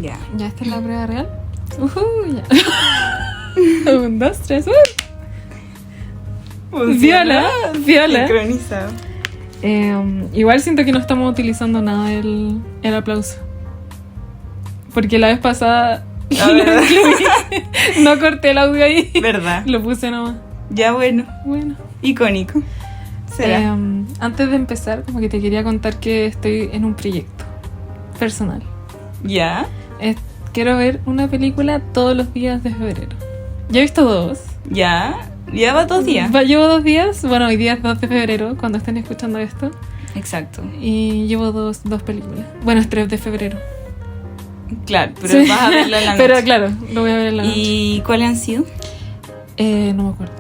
Ya. Ya, esta es la prueba real. Ya. 1, 2, 3. Viola. Sincronizado. Igual siento que no estamos utilizando nada el aplauso. Porque la vez pasada lo incluí. No corté el audio ahí. ¿Verdad? Lo puse nomás. Ya, bueno. Bueno. Icónico. ¿Será? Antes de empezar, como que te quería contar que estoy en un proyecto personal. ¿Ya? Quiero ver una película todos los días de febrero. Ya he visto 2. ¿Ya? ¿Ya va 2 días? Llevo 2 días. Bueno, hoy día es 2 de febrero, cuando estén escuchando esto. Exacto. Y llevo dos películas. Bueno, es 3 de febrero. Claro, pero Sí. vas a verlo en la noche. Pero claro, lo voy a ver en la noche. ¿Y cuáles han sido? No me acuerdo.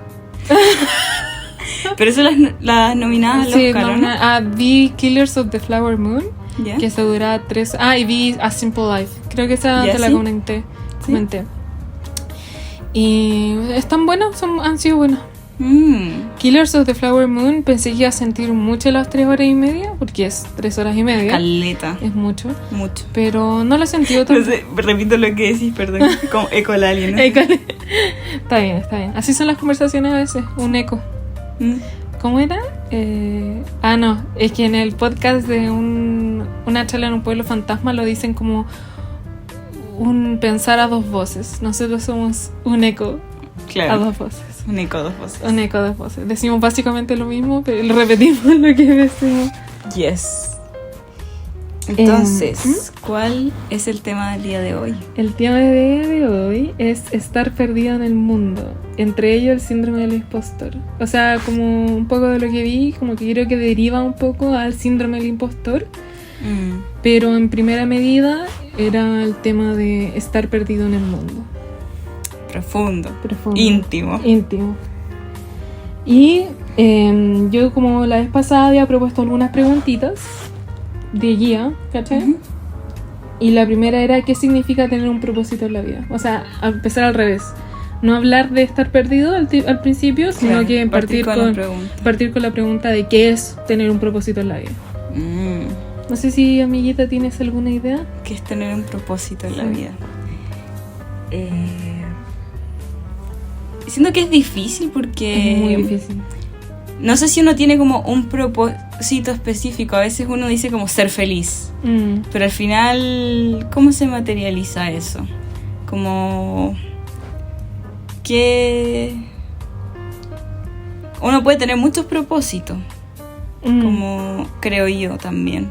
Pero son las nominadas al Oscar, ¿no? Vi Killers of the Flower Moon, ¿Ya? que se dura 3... y vi A Simple Life. Creo que esa ¿Ya, te la sí? comenté. ¿Sí? Y están buenas, han sido buenas. Killers of the Flower Moon pensé que iba a sentir mucho las 3 horas y media, porque es 3 horas y media. Caleta. Es mucho. Mucho. Pero no lo he sentido tanto. No sé, repito lo que decís, perdón. Como eco al alien, ¿no? Está bien. Así son las conversaciones a veces, un eco. ¿Cómo era? No, es que en el podcast de una charla en un pueblo fantasma lo dicen como un pensar a 2 voces. Nosotros somos un eco Claro. a 2 voces. Un eco a 2 voces. Un eco a 2 voces. Decimos básicamente lo mismo, pero lo repetimos lo que decimos. Yes. Entonces, ¿cuál es el tema del día de hoy? El tema de hoy es estar perdido en el mundo. Entre ellos el síndrome del impostor. O sea, como un poco de lo que vi, como que creo que deriva un poco al síndrome del impostor. Pero en primera medida era el tema de estar perdido en el mundo. Profundo. Íntimo. Y yo, como la vez pasada, había propuesto algunas preguntitas de guía, ¿cachai? Y la primera era: ¿qué significa tener un propósito en la vida? O sea, a empezar al revés. No hablar de estar perdido al principio, sino Claro, que partir con la pregunta de qué es tener un propósito en la vida. No sé si, amiguita, tienes alguna idea. ¿Qué es tener un propósito en la vida? Siento que es difícil porque... Es muy difícil. No sé si uno tiene como un propósito específico. A veces uno dice como ser feliz. Pero al final, ¿cómo se materializa eso? Como... que... uno puede tener muchos propósitos. Como creo yo también.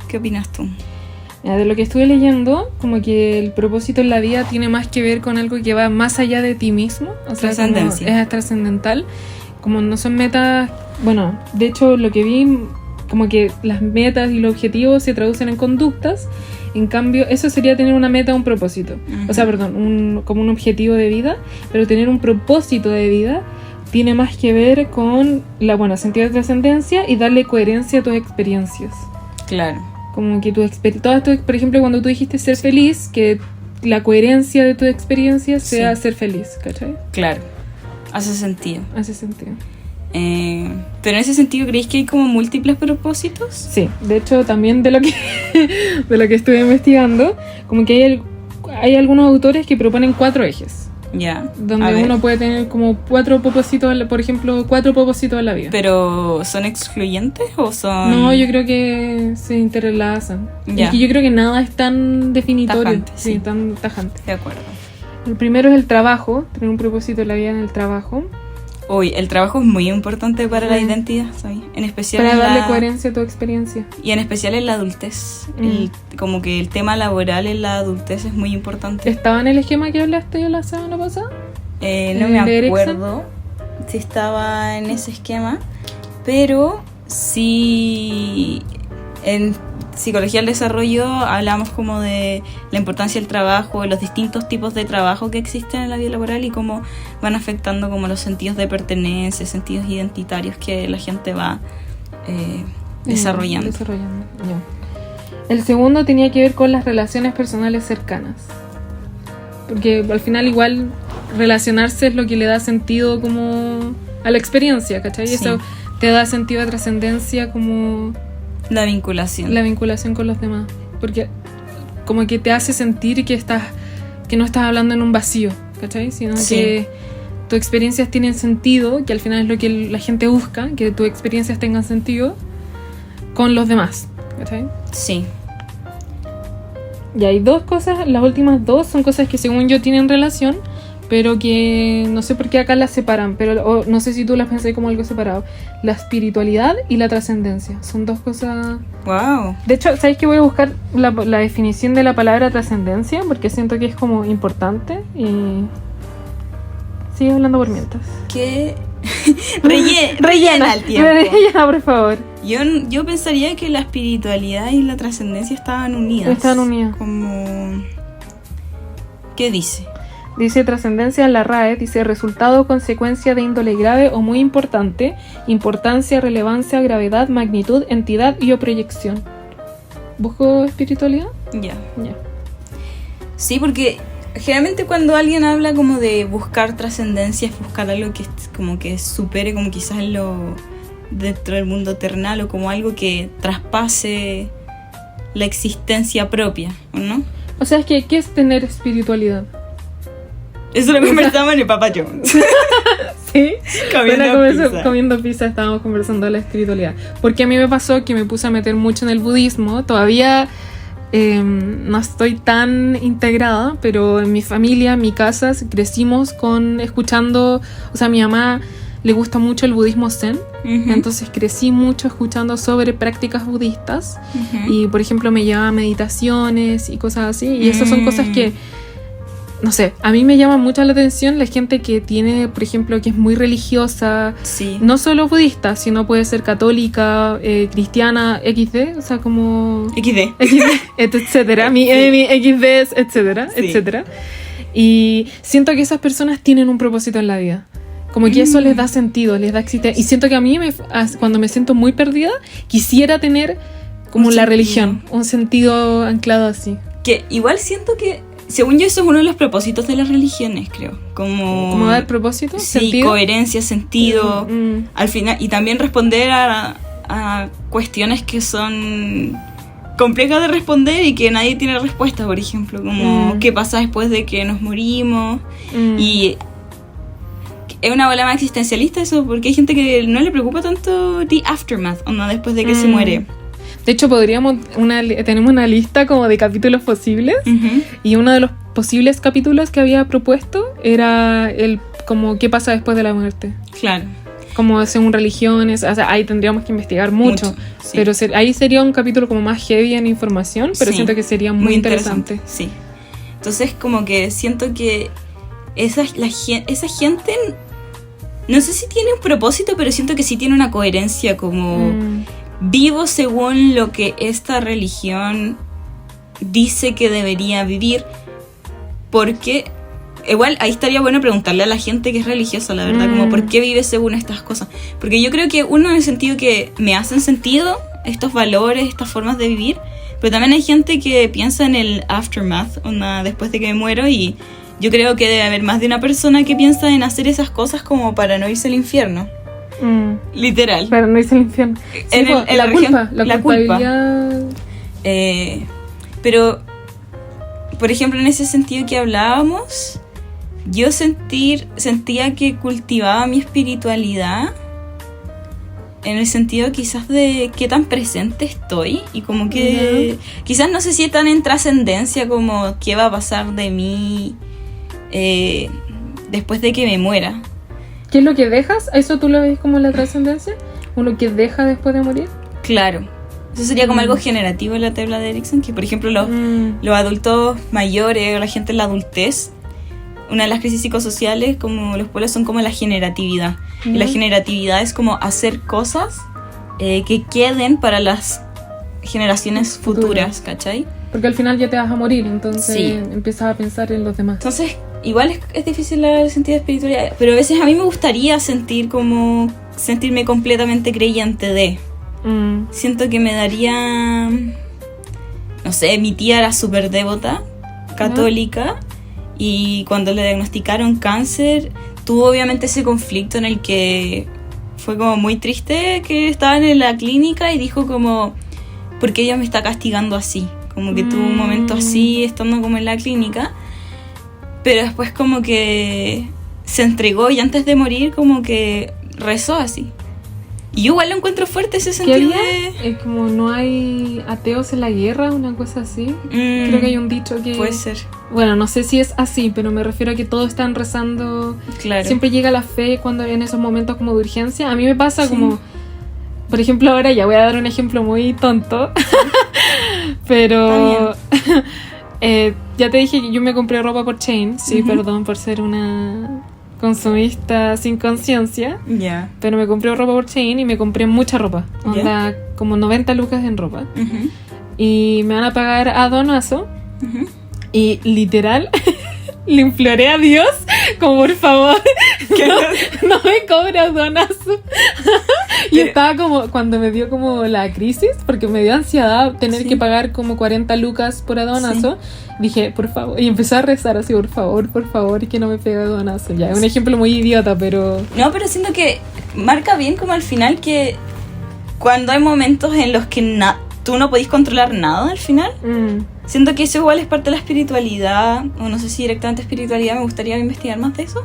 ¿Qué opinas tú? De lo que estuve leyendo, como que el propósito en la vida tiene más que ver con algo que va más allá de ti mismo. O sea, Trascendencia. Es trascendental. Como no son metas... Bueno, de hecho lo que vi, como que las metas y los objetivos se traducen en conductas. En cambio, eso sería tener una meta, un propósito. O sea, perdón, como un objetivo de vida. Pero tener un propósito de vida tiene más que ver con sentido de trascendencia y darle coherencia a tus experiencias. Claro. Como que por ejemplo, cuando tú dijiste ser feliz, que la coherencia de tus experiencias sea ser feliz, ¿cachai? Claro, hace sentido. Pero en ese sentido, ¿creéis que hay como múltiples propósitos? Sí, de hecho también de lo que estuve investigando, como que hay algunos autores que proponen 4 ejes. Ya. Donde uno puede tener como 4 propósitos, por ejemplo, 4 propósitos en la vida. ¿Pero son excluyentes o son...? No, yo creo que se interlazan. Ya. Es que yo creo que nada es tan definitorio. Tajante, sí, tan tajante. De acuerdo. El primero es el trabajo, tener un propósito en la vida en el trabajo. Uy, el trabajo es muy importante para la identidad, ¿sabes? En especial para darle coherencia a tu experiencia. Y en especial en la adultez. Como que el tema laboral en la adultez es muy importante. ¿Estaba en el esquema que hablaste yo la semana pasada? No me acuerdo si estaba en ese esquema, pero sí en Psicología del Desarrollo hablamos como de la importancia del trabajo, de los distintos tipos de trabajo que existen en la vida laboral y cómo van afectando como los sentidos de pertenencia, sentidos identitarios que la gente va desarrollando. Ya. El segundo tenía que ver con las relaciones personales cercanas, porque al final igual relacionarse es lo que le da sentido como a la experiencia, ¿cachai? Y eso te da sentido de trascendencia como... La vinculación. La vinculación con los demás. Porque como que te hace sentir que no estás hablando en un vacío, ¿cachai? Sino que tus experiencias tienen sentido, que al final es lo que la gente busca, que tus experiencias tengan sentido con los demás, ¿cachai? Sí. Y hay dos cosas, las últimas dos son cosas que según yo tienen relación, pero que no sé por qué acá las separan, pero no sé si tú las pensás como algo separado. La espiritualidad y la trascendencia son dos cosas. Wow. De hecho, ¿sabes qué? Voy a buscar la definición de la palabra trascendencia, porque siento que es como importante. Y sigue hablando por mientras. ¿Qué? Rellena el tiempo. Rellena, por favor. Yo pensaría que la espiritualidad y la trascendencia estaban unidas. Están unidas. Como... ¿Qué dice? Dice trascendencia en la RAE, dice resultado o consecuencia de índole grave o muy importante, importancia, relevancia, gravedad, magnitud, entidad y o proyección. ¿Busco espiritualidad? Ya. Ya. Sí, porque generalmente cuando alguien habla como de buscar trascendencia es buscar algo que como que supere como quizás lo dentro del mundo terrenal o como algo que traspase la existencia propia, ¿no? O sea, ¿qué es tener espiritualidad? Eso lo conversamos en el Papa John's. Sí, Comiendo comiendo pizza estábamos conversando de la espiritualidad. Porque a mí me pasó que me puse a meter mucho en el budismo. Todavía no estoy tan integrada, pero en mi familia, en mi casa, crecimos escuchando, o sea, a mi mamá le gusta mucho el budismo zen, entonces crecí mucho escuchando sobre prácticas budistas y, por ejemplo, me llevaba a meditaciones y cosas así, y esas son cosas que, no sé, a mí me llama mucho la atención la gente que tiene, por ejemplo, que es muy religiosa, sí. No solo budista, sino puede ser católica, cristiana, XD, o sea, como... XD, etcétera, mi XD es etcétera, sí. Etcétera. Y siento que esas personas tienen un propósito en la vida. Como que eso les da sentido, les da existencia. Y siento que a mí, cuando me siento muy perdida, quisiera tener como la religión, un sentido anclado así. Que igual siento que, según yo, eso es uno de los propósitos de las religiones, creo. Como dar propósito, sí, sentido. Coherencia, sentido. Al final, y también responder a cuestiones que son complejas de responder y que nadie tiene respuesta, por ejemplo. Como qué pasa después de que nos morimos. Y es una bola más existencialista eso, porque hay gente que no le preocupa tanto the aftermath, o no, después de que se muere. De hecho, tenemos una lista como de capítulos posibles, y uno de los posibles capítulos que había propuesto era como qué pasa después de la muerte. Claro. Como según religiones, o sea, ahí tendríamos que investigar mucho. Sí. Pero ahí sería un capítulo como más heavy en información, pero siento que sería muy interesante. Sí. Entonces, como que siento que esa gente, no sé si tiene un propósito, pero siento que sí tiene una coherencia, como vivo según lo que esta religión dice que debería vivir, porque igual ahí estaría bueno preguntarle a la gente que es religiosa, la verdad, como por qué vive según estas cosas, porque yo creo que uno, en el sentido que me hacen sentido estos valores, estas formas de vivir, pero también hay gente que piensa en el aftermath, después de que me muero, y yo creo que debe haber más de una persona que piensa en hacer esas cosas como para no irse al infierno. Literal. Para no irse al infierno. Sí, la culpabilidad. Pero, por ejemplo, en ese sentido que hablábamos, yo sentía que cultivaba mi espiritualidad en el sentido quizás de qué tan presente estoy, y como que quizás no sé si tan en trascendencia como qué va a pasar de mí después de que me muera. ¿Qué es lo que dejas? ¿Eso tú lo ves como la trascendencia? ¿O lo que deja después de morir? Claro. Eso sería como algo generativo en la tabla de Erikson, que por ejemplo los adultos mayores o la gente en la adultez, una de las crisis psicosociales, como los pueblos, son como la generatividad. Y la generatividad es como hacer cosas que queden para las generaciones futuras, ¿cachai? Porque al final ya te vas a morir, entonces empiezas a pensar en los demás. Entonces, igual es difícil el sentido de espiritualidad, pero a veces a mí me gustaría sentirme completamente creyente de... Siento que me daría... No sé, mi tía era súper devota, católica, y cuando le diagnosticaron cáncer, tuvo obviamente ese conflicto en el que fue como muy triste, que estaba en la clínica y dijo como, ¿por qué ella me está castigando así? como que tuvo un momento así, estando como en la clínica, pero después como que se entregó y antes de morir como que rezó así. Y yo igual lo encuentro fuerte ese sentido de... Es como no hay ateos en la guerra, una cosa así. Creo que hay un dicho que... Puede ser. Bueno, no sé si es así, pero me refiero a que todos están rezando. Claro. Siempre llega la fe cuando hay en esos momentos como de urgencia. A mí me pasa como... Por ejemplo, ahora ya voy a dar un ejemplo muy tonto. Pero... ya te dije que yo me compré ropa por Shein. Sí, perdón por ser una... consumista sin conciencia, pero me compré ropa por Shein y me compré mucha ropa, onda como 90 lucas en ropa, y me van a pagar a donazo, y literal le imploré a Dios como por favor no me cobras donazo. Y estaba como, cuando me dio como la crisis, porque me dio ansiedad tener que pagar como 40 lucas por aduanazo, dije, por favor, y empecé a rezar así, por favor, que no me pegue aduanazo. Ya, es un ejemplo muy idiota, pero... No, pero siento que marca bien como al final que cuando hay momentos en los que tú no podís controlar nada al final, siento que eso igual es parte de la espiritualidad, o no sé si directamente espiritualidad, me gustaría investigar más de eso,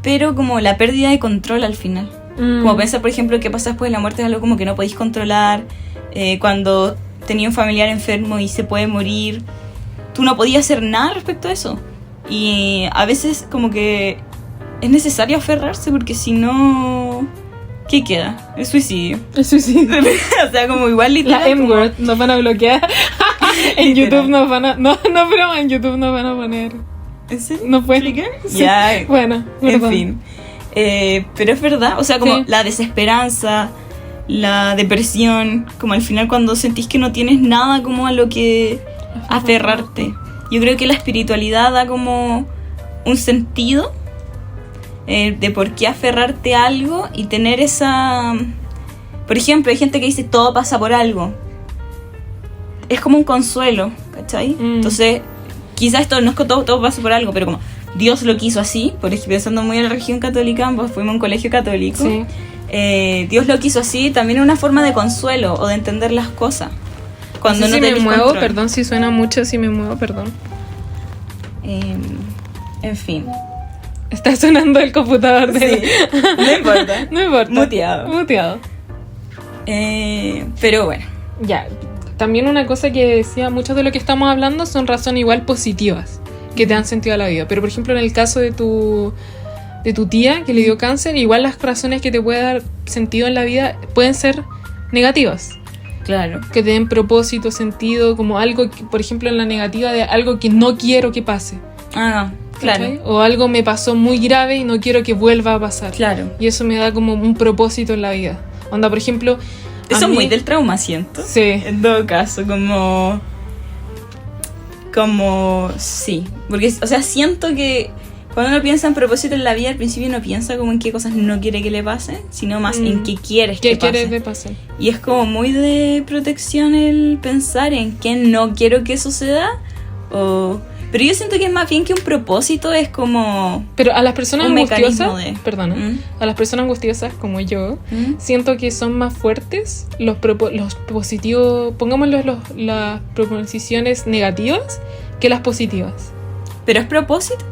pero como la pérdida de control al final. Como pensar, por ejemplo, qué pasa después de la muerte es algo como que no podéis controlar, cuando tenía un familiar enfermo y se puede morir, tú no podías hacer nada respecto a eso. Y a veces como que es necesario aferrarse porque si no... ¿Qué queda? El suicidio. El suicidio. O sea, como igual literal. La M-word nos van a bloquear. En YouTube nos van a... No, pero en YouTube nos van a poner... ¿En serio? ¿No pueden? Sí. Ya. Bueno, en fin. Pero es verdad, o sea, como la desesperanza, la depresión, como al final cuando sentís que no tienes nada como a lo que aferrarte. Yo creo que la espiritualidad da como un sentido de por qué aferrarte a algo y tener esa... Por ejemplo, hay gente que dice todo pasa por algo. Es como un consuelo, ¿cachai? Entonces, quizás esto no es que todo pasa por algo, pero como Dios lo quiso así, por ejemplo, pensando muy en la religión católica, pues fuimos a un colegio católico. Dios lo quiso así, también es una forma de consuelo o de entender las cosas. Cuando no si te me muevo, perdón si suena mucho, si me muevo, perdón. En fin. Está sonando el computador de... Sí, no importa. No importa. Muteado. Pero bueno. Ya, también una cosa que decía, muchos de lo que estamos hablando son razones igual positivas que te han sentido a la vida. Pero por ejemplo, en el caso de tu tía que le dio cáncer, igual las razones que te puede dar sentido en la vida pueden ser negativas. Claro. Que te den propósito, sentido, como algo, por ejemplo, en la negativa de algo que no quiero que pase. Ah, claro. ¿Okay? O algo me pasó muy grave y no quiero que vuelva a pasar. Claro. Y eso me da como un propósito en la vida. Onda, por ejemplo... Eso es muy del trauma, siento. Sí. En todo caso, sí. Porque, o sea, siento que cuando uno piensa en propósito en la vida, al principio no piensa como en qué cosas no quiere que le pasen, sino más en qué quieres que pase. ¿Qué quieres que pase? Y es como muy de protección el pensar en qué no quiero que suceda. Pero yo siento que es más bien que un propósito, es como... Pero a las personas angustiosas, perdona, a las personas angustiosas como yo, siento que son más fuertes los positivos, pongámoslo las proposiciones negativas que las positivas. ¿Pero es propósito?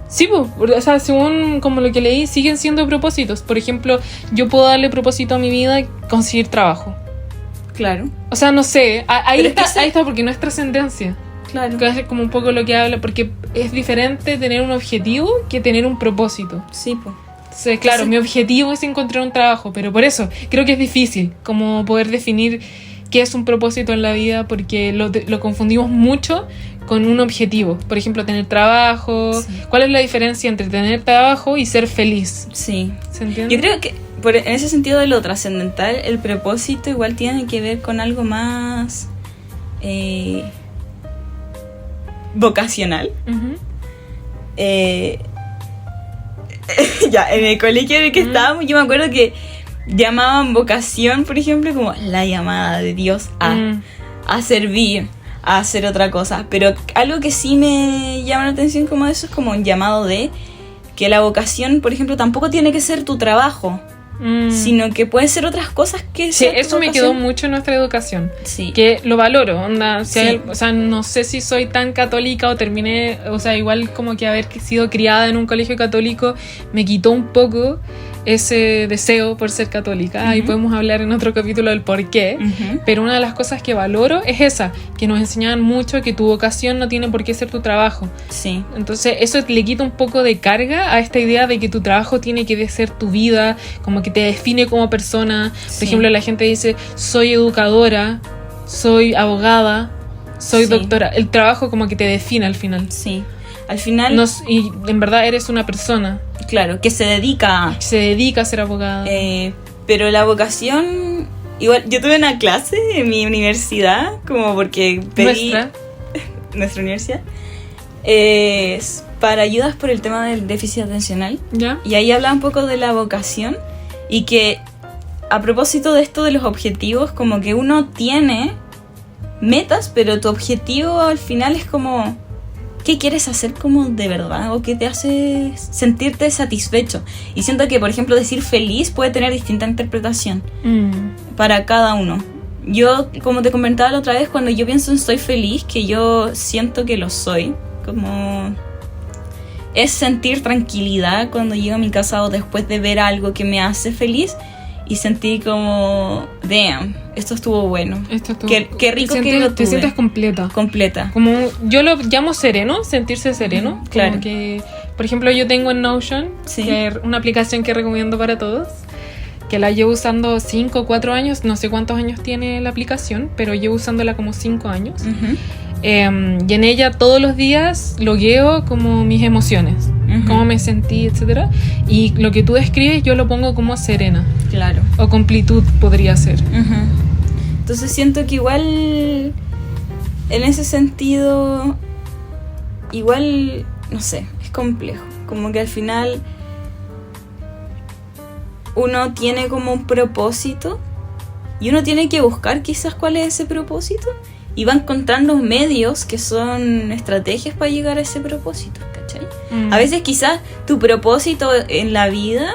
Sí, o sea, según como lo que leí, siguen siendo propósitos. Por ejemplo, yo puedo darle propósito a mi vida conseguir trabajo. Claro. O sea, no sé, ahí está porque no es trascendencia. Claro. Que es como un poco lo que habla, porque es diferente tener un objetivo que tener un propósito. Sí, pues. Sí, claro, mi objetivo es encontrar un trabajo, pero por eso creo que es difícil como poder definir qué es un propósito en la vida, porque lo confundimos mucho con un objetivo. Por ejemplo, tener trabajo. Sí. ¿Cuál es la diferencia entre tener trabajo y ser feliz? Sí. ¿Se entiende? Yo creo que en ese sentido de lo trascendental, el propósito igual tiene que ver con algo más... vocacional. Ya, en el colegio en el que estábamos, yo me acuerdo que llamaban vocación, por ejemplo, como la llamada de Dios a servir, a hacer otra cosa. Pero algo que sí me llama la atención como eso es como un llamado de que la vocación, por ejemplo, tampoco tiene que ser tu trabajo. sino que pueden ser otras cosas que... Sí, eso me quedó mucho en nuestra educación. Sí. Que lo valoro, onda, si Sí. o sea, no sé si soy tan católica o terminé, o sea, igual como que haber sido criada en un colegio católico me quitó un poco ese deseo por ser católica. Ahí podemos hablar en otro capítulo del por qué. Pero una de las cosas que valoro es esa, que nos enseñaban mucho que tu vocación no tiene por qué ser tu trabajo. Sí. Entonces eso le quita un poco de carga a esta idea de que tu trabajo tiene que ser tu vida, como que te define como persona. Por Sí. ejemplo, la gente dice, soy educadora, soy abogada, soy Sí. doctora. El trabajo como que te define al final. Sí. Al final, Y en verdad eres una persona claro, que se dedica que se dedica a ser abogada. pero la vocación... Igual, yo tuve una clase en mi universidad, como porque pedí... Nuestra universidad. Es para ayudas por el tema del déficit atencional. ¿Ya? Y ahí hablaba un poco de la vocación y que a propósito de esto de los objetivos, como que uno tiene metas, pero tu objetivo al final es como qué quieres hacer como de verdad o qué te hace sentirte satisfecho. Y siento que, por ejemplo, decir feliz puede tener distinta interpretación para cada uno. Yo, como te comentaba la otra vez, cuando yo pienso en soy feliz, que yo siento que lo soy, como... es sentir tranquilidad cuando llego a mi casa o después de ver algo que me hace feliz y sentir como, damn, esto estuvo bueno. Qué rico que lo tuve. Te sientes completa. Como yo lo llamo sereno, sentirse sereno. Claro. Como que, por ejemplo, yo tengo en Notion, Sí. que es una aplicación que recomiendo para todos, que la llevo usando 5 o 4 años, no sé cuántos años tiene la aplicación, pero llevo usándola como 5 años. Y en ella todos los días logueo como mis emociones, cómo me sentí, etcétera. Y lo que tú describes yo lo pongo como serena. Claro. O completud podría ser. Entonces siento que igual, en ese sentido, igual, no sé, es complejo. Como que al final uno tiene como un propósito y uno tiene que buscar quizás cuál es ese propósito y va encontrando medios que son estrategias para llegar a ese propósito, ¿cachai? A veces quizás tu propósito en la vida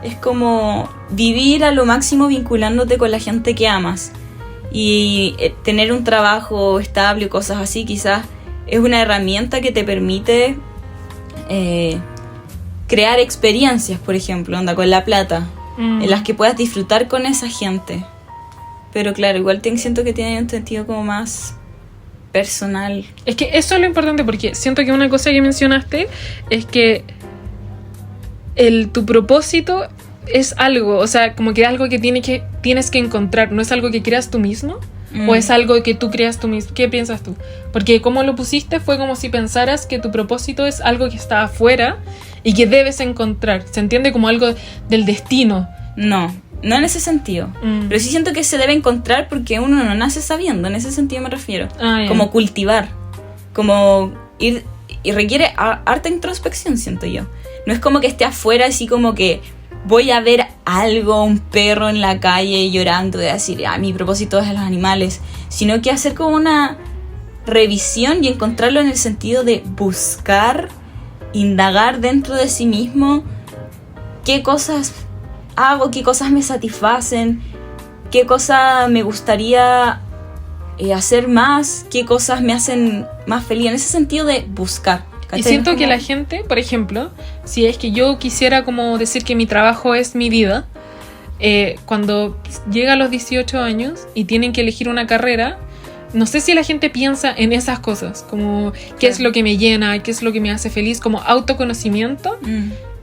es como vivir a lo máximo vinculándote con la gente que amas y tener un trabajo estable, cosas así, quizás es una herramienta que te permite crear experiencias, por ejemplo, onda con la plata, en las que puedas disfrutar con esa gente. Pero claro, igual siento que tiene un sentido como más personal. Es que eso es lo importante, porque siento que una cosa que mencionaste es que tu propósito es algo, o sea, como que algo que tienes que encontrar, no es algo que creas tú mismo, o es algo que tú creas tú mismo. ¿Qué piensas tú? Porque como lo pusiste fue como si pensaras que tu propósito es algo que está afuera y que debes encontrar. Se entiende como algo del destino. No en ese sentido. Pero sí siento que se debe encontrar porque uno no nace sabiendo, en ese sentido me refiero. Como cultivar, como ir, y requiere harta introspección, siento yo. No es como que esté afuera así como que voy a ver algo, un perro en la calle llorando de decir, mi propósito es los animales, sino que hacer como una revisión y encontrarlo en el sentido de buscar, indagar dentro de sí mismo qué cosas hago, qué cosas me satisfacen, qué cosas me gustaría hacer más, qué cosas me hacen más feliz, en ese sentido de buscar. Y siento que la gente, por ejemplo, si es que yo quisiera como decir que mi trabajo es mi vida, cuando llega a los 18 años y tienen que elegir una carrera, no sé si la gente piensa en esas cosas, como qué es lo que me llena, qué es lo que me hace feliz, como autoconocimiento.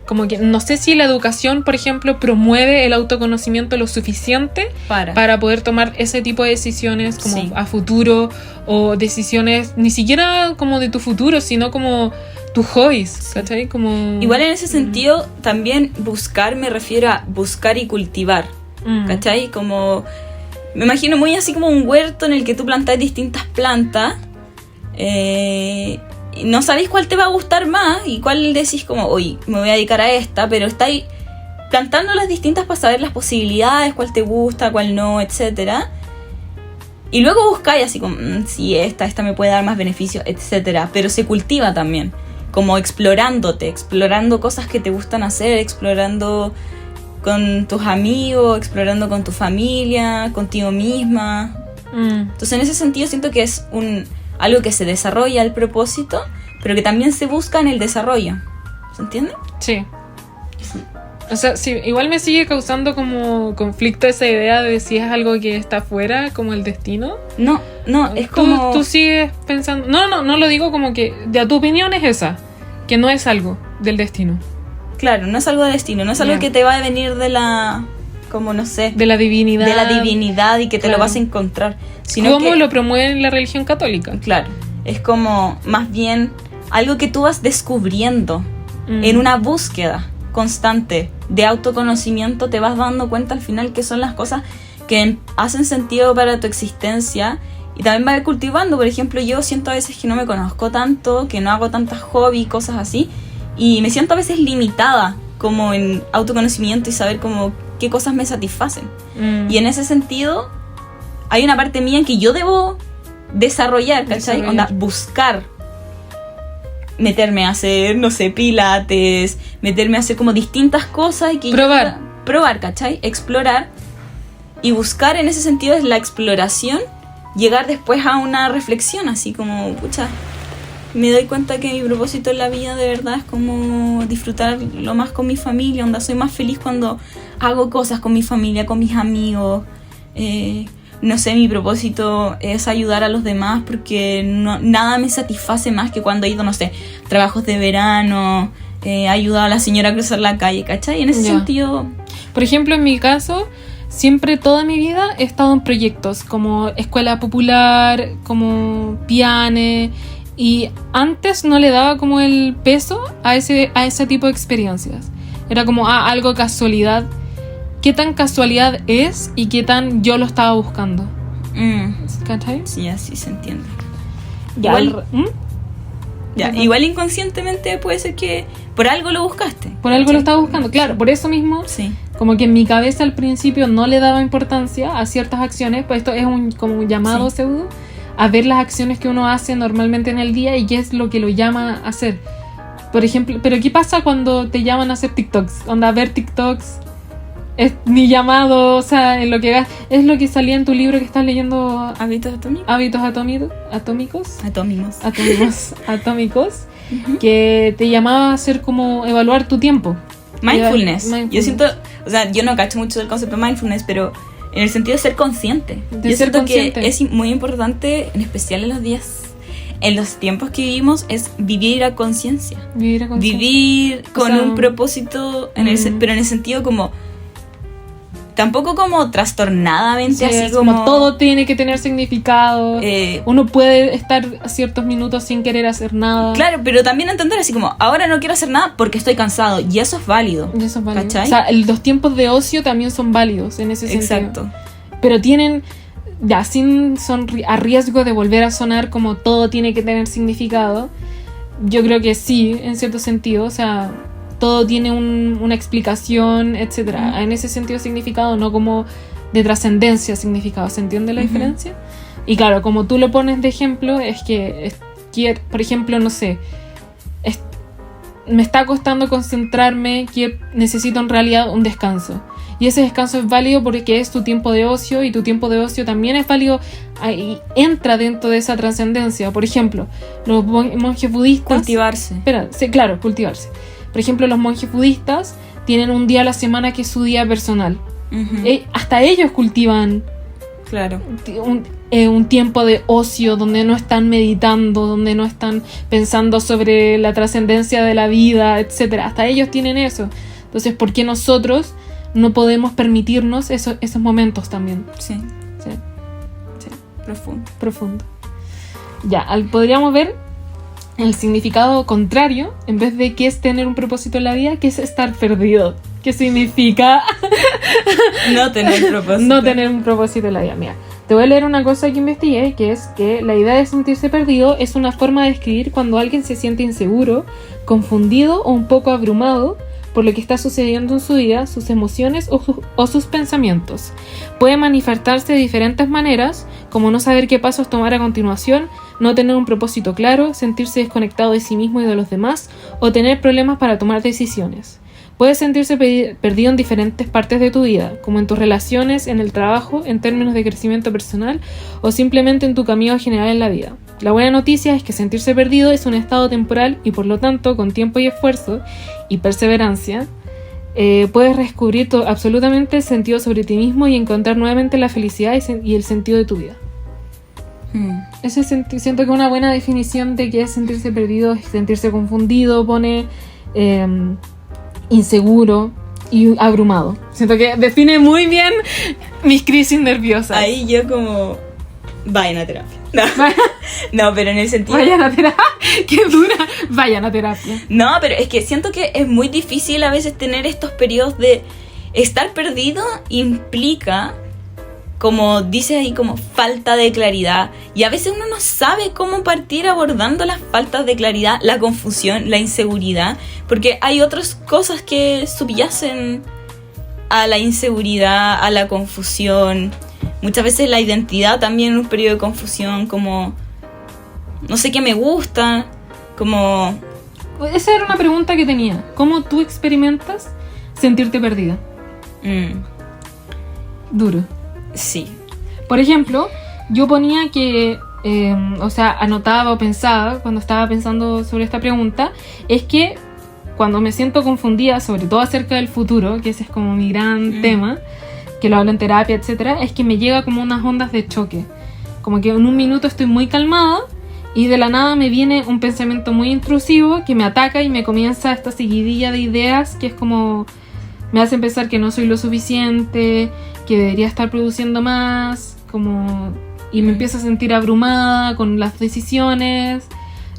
Como que no sé si la educación, por ejemplo, promueve el autoconocimiento lo suficiente para poder tomar ese tipo de decisiones como a futuro, o decisiones ni siquiera como de tu futuro, sino como tus hobbies, ¿cachai? Como... Igual en ese sentido también buscar, me refiero a buscar y cultivar, ¿cachai? Como me imagino muy así como un huerto en el que tú plantas distintas plantas, no sabéis cuál te va a gustar más y cuál decís como, oye, me voy a dedicar a esta, pero estáis plantando las distintas para saber las posibilidades, cuál te gusta, cuál no, etcétera. Y luego buscáis así como, sí, esta me puede dar más beneficios, etcétera. Pero se cultiva también, como explorándote, explorando cosas que te gustan hacer, explorando con tus amigos, explorando con tu familia, contigo misma. Entonces en ese sentido siento que es algo que se desarrolla el propósito, pero que también se busca en el desarrollo. ¿Se entiende? Sí. O sea, sí, igual me sigue causando como conflicto esa idea de si es algo que está fuera, como el destino. No, es como... Tú sigues pensando... No lo digo como que... Ya, tu opinión es esa, que no es algo del destino. Claro, no es algo de destino, no es algo que te va a venir de la... como no sé... De la divinidad. De la divinidad y que te lo vas a encontrar. Sino ¿Cómo lo promueve la religión católica? Claro, es como más bien algo que tú vas descubriendo en una búsqueda constante de autoconocimiento. Te vas dando cuenta al final que son las cosas que hacen sentido para tu existencia y también vas cultivando. Por ejemplo, yo siento a veces que no me conozco tanto, que no hago tantas hobbies, cosas así, y me siento a veces limitada como en autoconocimiento y saber como qué cosas me satisfacen. Y en ese sentido hay una parte mía que yo debo desarrollar, ¿cachai? Onda, buscar meterme a hacer, no sé, pilates, meterme a hacer como distintas cosas y que probar, ¿cachai? Explorar y buscar. En ese sentido es la exploración, llegar después a una reflexión así como, pucha, me doy cuenta que mi propósito en la vida de verdad es como disfrutar lo más con mi familia, onda, soy más feliz cuando hago cosas con mi familia, con mis amigos. No sé, mi propósito es ayudar a los demás porque nada me satisface más que cuando he ido, no sé, trabajos de verano, ayudado a la señora a cruzar la calle, ¿cachai? En ese sentido... Por ejemplo, en mi caso, siempre toda mi vida he estado en proyectos como escuela popular, como piane, y antes no le daba como el peso a ese tipo de experiencias. Era como algo casualidad. ¿Qué tan casualidad es y qué tan yo lo estaba buscando? ¿Cachai? Sí, así se entiende. Igual inconscientemente puede ser que por algo lo buscaste. Por algo lo estaba buscando, claro. Por eso mismo, como que en mi cabeza al principio no le daba importancia a ciertas acciones. Pues esto es como un llamado pseudo a ver las acciones que uno hace normalmente en el día y qué es lo que lo llama a hacer. Por ejemplo, pero ¿qué pasa cuando te llaman a hacer TikToks? Onda, ver TikToks es mi llamado, o sea, en lo que es lo que salía en tu libro que estás leyendo. Hábitos atómicos. Hábitos atómicos. Que te llamaba a hacer como evaluar tu tiempo. Mindfulness. Yo siento, o sea, yo no cacho mucho del concepto de mindfulness, pero en el sentido de ser consciente. Yo siento que es muy importante, en especial en los tiempos que vivimos, es vivir a conciencia. Vivir con un propósito, pero en el sentido como... Tampoco como trastornadamente, así como todo tiene que tener significado. Uno puede estar ciertos minutos sin querer hacer nada. Claro, pero también entender así como, ahora no quiero hacer nada porque estoy cansado. Y eso es válido. ¿Cachai? O sea, los tiempos de ocio también son válidos en ese sentido. Exacto. Pero tienen, son a riesgo de volver a sonar como todo tiene que tener significado. Yo creo que sí, en cierto sentido. O sea... todo tiene una explicación, etcétera. En ese sentido significado, no como de trascendencia significado. ¿Se entiende la diferencia? Y claro, como tú lo pones de ejemplo, es que por ejemplo, no sé, me está costando concentrarme, que necesito en realidad un descanso. Y ese descanso es válido porque es tu tiempo de ocio, y tu tiempo de ocio también es válido y entra dentro de esa trascendencia. Por ejemplo, los monjes budistas... Cultivarse. Claro, cultivarse. Por ejemplo, los monjes budistas tienen un día a la semana que es su día personal. Hasta ellos cultivan un tiempo de ocio donde no están meditando, donde no están pensando sobre la trascendencia de la vida, etc. Hasta ellos tienen eso. Entonces, ¿por qué nosotros no podemos permitirnos esos momentos también? Sí. Profundo. Ya, podríamos ver el significado contrario, en vez de qué es tener un propósito en la vida, qué es estar perdido. ¿Qué significa? No tener propósito. No tener un propósito en la vida. Mira, te voy a leer una cosa que investigué, que es que la idea de sentirse perdido es una forma de describir cuando alguien se siente inseguro, confundido o un poco abrumado por lo que está sucediendo en su vida, sus emociones o sus pensamientos. Puede manifestarse de diferentes maneras, como no saber qué pasos tomar a continuación, no tener un propósito claro, sentirse desconectado de sí mismo y de los demás, o tener problemas para tomar decisiones. Puedes sentirse perdido en diferentes partes de tu vida, como en tus relaciones, en el trabajo, en términos de crecimiento personal o simplemente en tu camino general en la vida. La buena noticia es que sentirse perdido es un estado temporal y por lo tanto, con tiempo y esfuerzo y perseverancia, puedes descubrir absolutamente el sentido sobre ti mismo y encontrar nuevamente la felicidad y el sentido de tu vida. Eso siento que una buena definición de qué es sentirse perdido es sentirse confundido, pone inseguro y abrumado. Siento que define muy bien mis crisis nerviosas. Ahí yo como... vayan a terapia. No, pero en el sentido... Vayan a terapia. ¡Qué dura! Vayan a terapia. No, pero es que siento que es muy difícil a veces tener estos periodos de... Estar perdido implica, como dices ahí, como falta de claridad. Y a veces uno no sabe cómo partir abordando las faltas de claridad, la confusión, la inseguridad. Porque hay otras cosas que subyacen a la inseguridad, a la confusión. Muchas veces la identidad también en un periodo de confusión, como... no sé qué me gusta, como... Esa era una pregunta que tenía. ¿Cómo tú experimentas sentirte perdida? Duro. Sí. Por ejemplo, yo ponía que... anotaba o pensaba, cuando estaba pensando sobre esta pregunta, es que cuando me siento confundida, sobre todo acerca del futuro, que ese es como mi gran tema, que lo hablo en terapia, etcétera, es que me llega como unas ondas de choque. Como que en un minuto estoy muy calmada y de la nada me viene un pensamiento muy intrusivo que me ataca y me comienza esta seguidilla de ideas que es como... me hace pensar que no soy lo suficiente, que debería estar produciendo más, como... y me empiezo a sentir abrumada con las decisiones,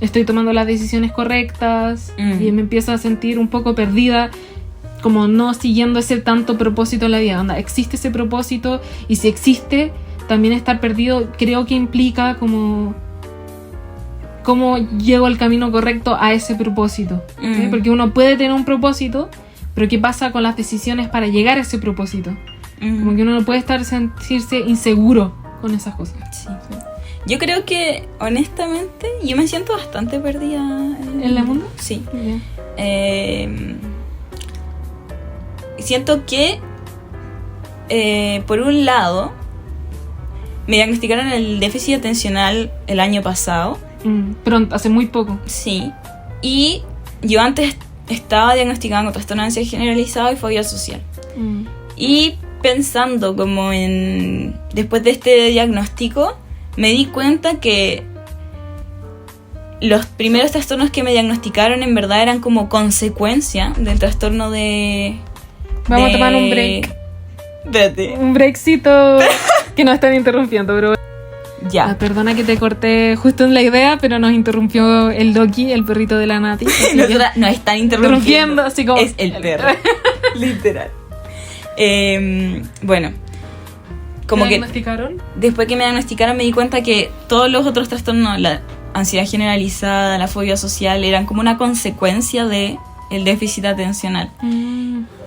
estoy tomando las decisiones correctas y me empiezo a sentir un poco perdida, como no siguiendo ese tanto propósito en la vida. Onda, existe ese propósito y si existe, también estar perdido creo que implica como cómo llego al camino correcto a ese propósito. ¿Sí? Porque uno puede tener un propósito, pero ¿qué pasa con las decisiones para llegar a ese propósito? Como que uno no puede sentirse inseguro con esas cosas. Sí. Yo creo que, honestamente, yo me siento bastante perdida. ¿En el mundo? Sí. Yeah. Siento que, por un lado, me diagnosticaron el déficit atencional el año pasado. Pronto, hace muy poco. Sí. Y yo antes estaba diagnosticada con trastorno de ansiedad generalizado y fobia social. Y pensando como en... después de este diagnóstico, me di cuenta que los primeros trastornos que me diagnosticaron en verdad eran como consecuencia del trastorno de... Vamos a tomar un break. Espérate. Un breakcito que nos están interrumpiendo, bro. Ya. Perdona que te corté justo en la idea, pero nos interrumpió el Doki, el perrito de la Nati. Nos están interrumpiendo. Así como... es el perro. Literal. Bueno. Como ¿Te que diagnosticaron? después que me diagnosticaron me di cuenta que todos los otros trastornos, la ansiedad generalizada, la fobia social, eran como una consecuencia de el déficit atencional.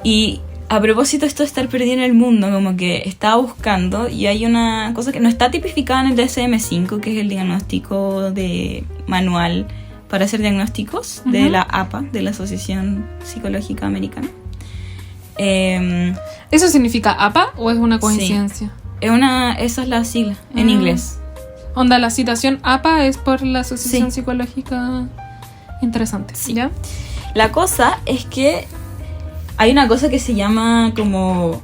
Y a propósito de esto de estar perdido en el mundo, como que estaba buscando y hay una cosa que no está tipificada en el DSM-5, que es el diagnóstico de manual para hacer diagnósticos de la APA, de la Asociación Psicológica Americana. ¿Eso significa APA o es una coincidencia? Sí. Esa es la sigla, en inglés. Onda, la citación APA es por la Asociación Psicológica. Interesante. Sí. ¿Ya? La cosa es que hay una cosa que se llama como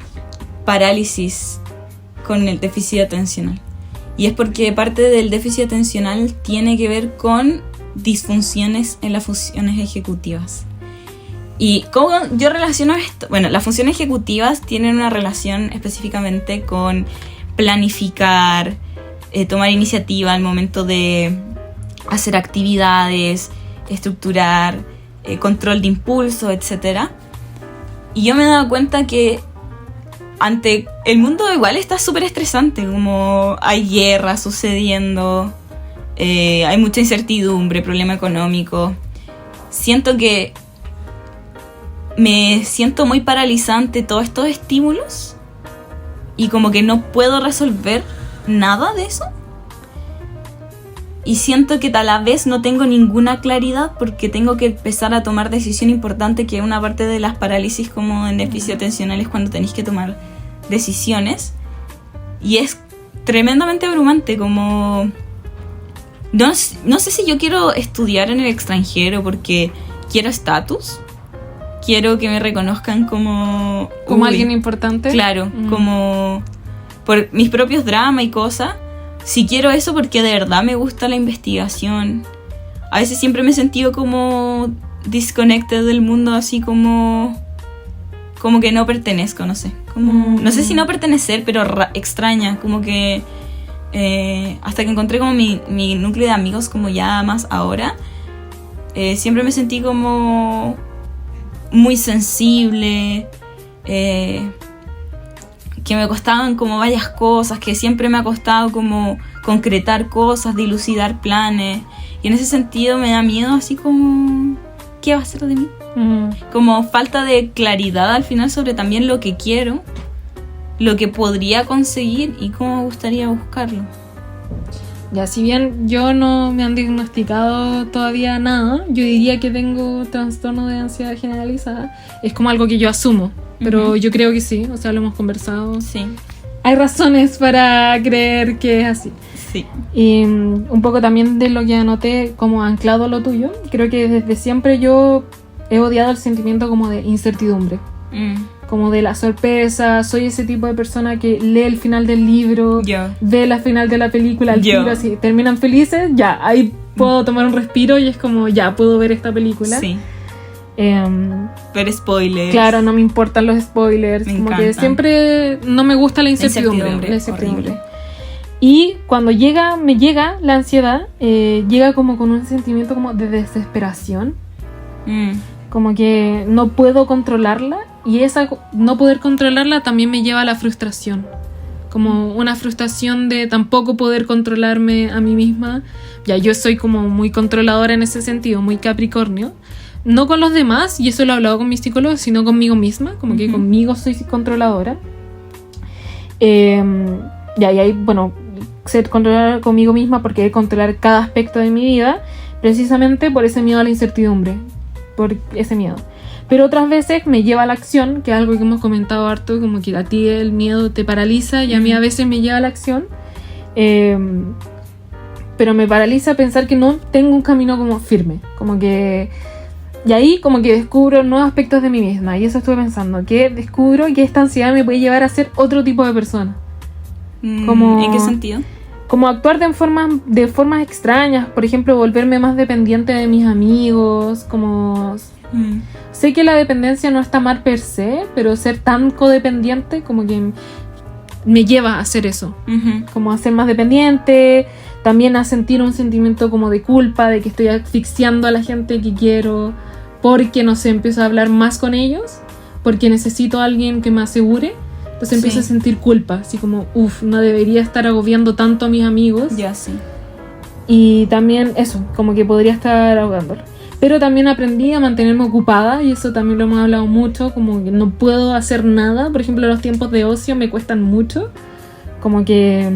parálisis con el déficit atencional. Y es porque parte del déficit atencional tiene que ver con disfunciones en las funciones ejecutivas. ¿Y cómo yo relaciono esto? Bueno, las funciones ejecutivas tienen una relación específicamente con planificar, tomar iniciativa al momento de hacer actividades, estructurar, control de impulso, etc. Y yo me he dado cuenta que ante el mundo igual está súper estresante, como hay guerra sucediendo, hay mucha incertidumbre, problema económico. Siento que me siento muy paralizada ante todos estos estímulos y como que no puedo resolver nada de eso. y siento que a la vez no tengo ninguna claridad porque tengo que empezar a tomar decisión importante, que es una parte de las parálisis como en déficit atencional, es cuando tenéis que tomar decisiones. Y es tremendamente abrumante, como... No sé si yo quiero estudiar en el extranjero porque quiero estatus. Quiero que me reconozcan como... Como alguien importante. Claro, como... Por mis propios dramas y cosas. Si quiero eso porque de verdad me gusta la investigación. A veces siempre me he sentido como disconnected del mundo, así como que no pertenezco, no sé. Como, no sé si no pertenecer, pero extraña, como que hasta que encontré como mi núcleo de amigos como ya más ahora, siempre me sentí como muy sensible, que me costaban como varias cosas, que siempre me ha costado como concretar cosas, dilucidar planes, y en ese sentido me da miedo así como ¿qué va a ser de mí? Como falta de claridad al final sobre también lo que quiero, lo que podría conseguir y cómo me gustaría buscarlo. Ya, si bien yo no me han diagnosticado todavía nada, yo diría que tengo trastorno de ansiedad generalizada. Es como algo que yo asumo, pero yo creo que sí, o sea, lo hemos conversado. Sí. Hay razones para creer que es así. Sí. Y un poco también de lo que anoté como anclado a lo tuyo, creo que desde siempre yo he odiado el sentimiento como de incertidumbre. Como de la sorpresa. Soy ese tipo de persona que lee el final del libro, ve la final de la película, el tiro, así, terminan felices, ya, ahí puedo tomar un respiro y es como, ya, puedo ver esta película. Sí. Ver spoilers. Claro, no me importan los spoilers. Me como encantan. que siempre no me gusta la incertidumbre. Horrible. Y cuando me llega la ansiedad, llega como con un sentimiento como de desesperación. Como que no puedo controlarla, y esa no poder controlarla también me lleva a la frustración. Como una frustración de tampoco poder controlarme a mí misma. Ya, yo soy como muy controladora en ese sentido, muy Capricornio. No con los demás, y eso lo he hablado con mi psicólogo, sino conmigo misma. Como que conmigo soy controladora. Ya, y ahí, bueno, ser controladora conmigo misma porque hay que controlar cada aspecto de mi vida, precisamente por ese miedo a la incertidumbre. Por ese miedo. Pero otras veces me lleva a la acción, que es algo que hemos comentado harto, como que a ti el miedo te paraliza y a mí a veces me lleva a la acción, pero me paraliza pensar que no tengo un camino como firme, como que, y ahí como que descubro nuevos aspectos de mí misma, y eso estuve pensando, que descubro que esta ansiedad me puede llevar a ser otro tipo de persona. Como, ¿en qué sentido? Como actuar de formas extrañas, por ejemplo, volverme más dependiente de mis amigos, como... Sé que la dependencia no está mal per se, pero ser tan codependiente como que me lleva a hacer eso. Como a ser más dependiente, también a sentir un sentimiento como de culpa, de que estoy asfixiando a la gente que quiero, porque, no sé, empiezo a hablar más con ellos, porque necesito a alguien que me asegure. Entonces empiezo a sentir culpa, así como, no debería estar agobiando tanto a mis amigos. Ya, sí. Y también eso, como que podría estar ahogándolo. Pero también aprendí a mantenerme ocupada, y eso también lo hemos hablado mucho, como que no puedo hacer nada. Por ejemplo, los tiempos de ocio me cuestan mucho. Como que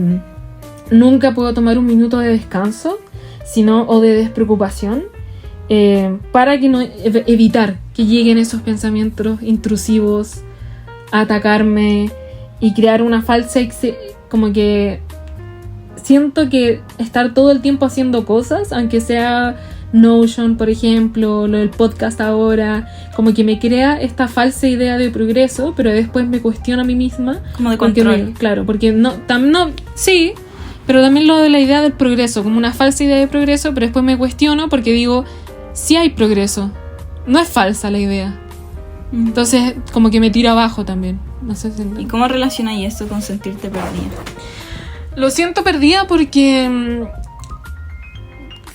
nunca puedo tomar un minuto de descanso, o de despreocupación, para que no evitar que lleguen esos pensamientos intrusivos a atacarme y crear una falsa... como que siento que estar todo el tiempo haciendo cosas, aunque sea Notion, por ejemplo, lo del podcast ahora, como que me crea esta falsa idea de progreso, pero después me cuestiono a mí misma. Como de control. Claro, porque sí, pero también lo de la idea del progreso, como una falsa idea de progreso, pero después me cuestiono porque digo, sí hay progreso, no es falsa la idea. Entonces, como que me tiro abajo también. No sé si... ¿Y cómo relacionas eso con sentirte perdida? Lo siento perdida porque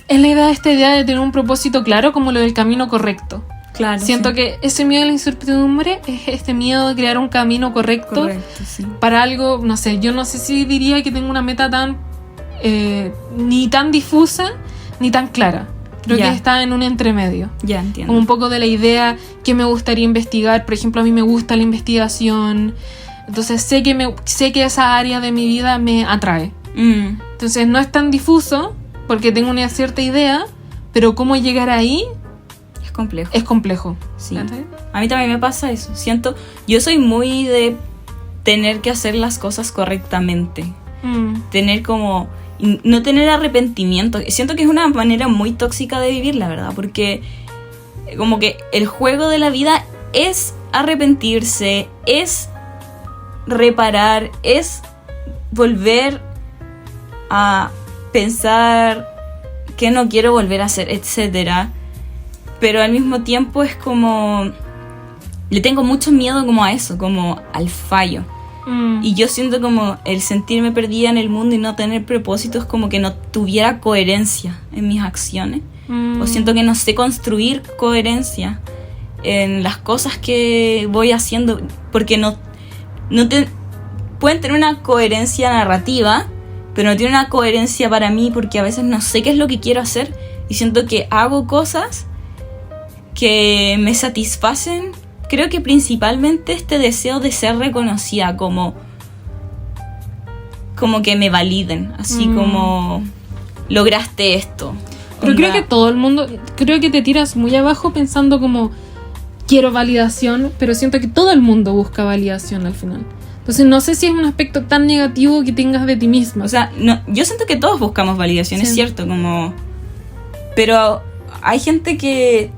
es la idea de esta idea de tener un propósito claro, como lo del camino correcto. Claro. Siento que ese miedo a la incertidumbre es este miedo de crear un camino correcto sí. Para algo, no sé, yo no sé si diría que tengo una meta tan ni tan difusa ni tan clara. Creo que está en un entremedio. Ya, entiendo. Como un poco de la idea que me gustaría investigar. Por ejemplo, a mí me gusta la investigación. Entonces sé que esa área de mi vida me atrae. Entonces no es tan difuso, porque tengo una cierta idea, pero cómo llegar ahí Es complejo. es complejo. Sí. ¿Cachai? A mí también me pasa eso. Yo soy muy de tener que hacer las cosas correctamente. Tener como... No tener arrepentimiento. Siento que es una manera muy tóxica de vivir, la verdad, porque como que el juego de la vida es arrepentirse, es reparar, es volver a pensar que no quiero volver a hacer, etcétera. Pero al mismo tiempo es como... Le tengo mucho miedo como a eso, como al fallo. Y yo siento como el sentirme perdida en el mundo y no tener propósitos, como que no tuviera coherencia en mis acciones. O siento que no sé construir coherencia en las cosas que voy haciendo, porque pueden tener una coherencia narrativa, pero no tienen una coherencia para mí, porque a veces no sé qué es lo que quiero hacer y siento que hago cosas que me satisfacen. Creo que principalmente este deseo de ser reconocida, como que me validen, así como lograste esto. Pero creo que todo el mundo, creo que te tiras muy abajo pensando como quiero validación, pero siento que todo el mundo busca validación al final. Entonces no sé si es un aspecto tan negativo que tengas de ti misma. O sea, no, yo siento que todos buscamos validación, sí. Es cierto, como... Pero hay gente que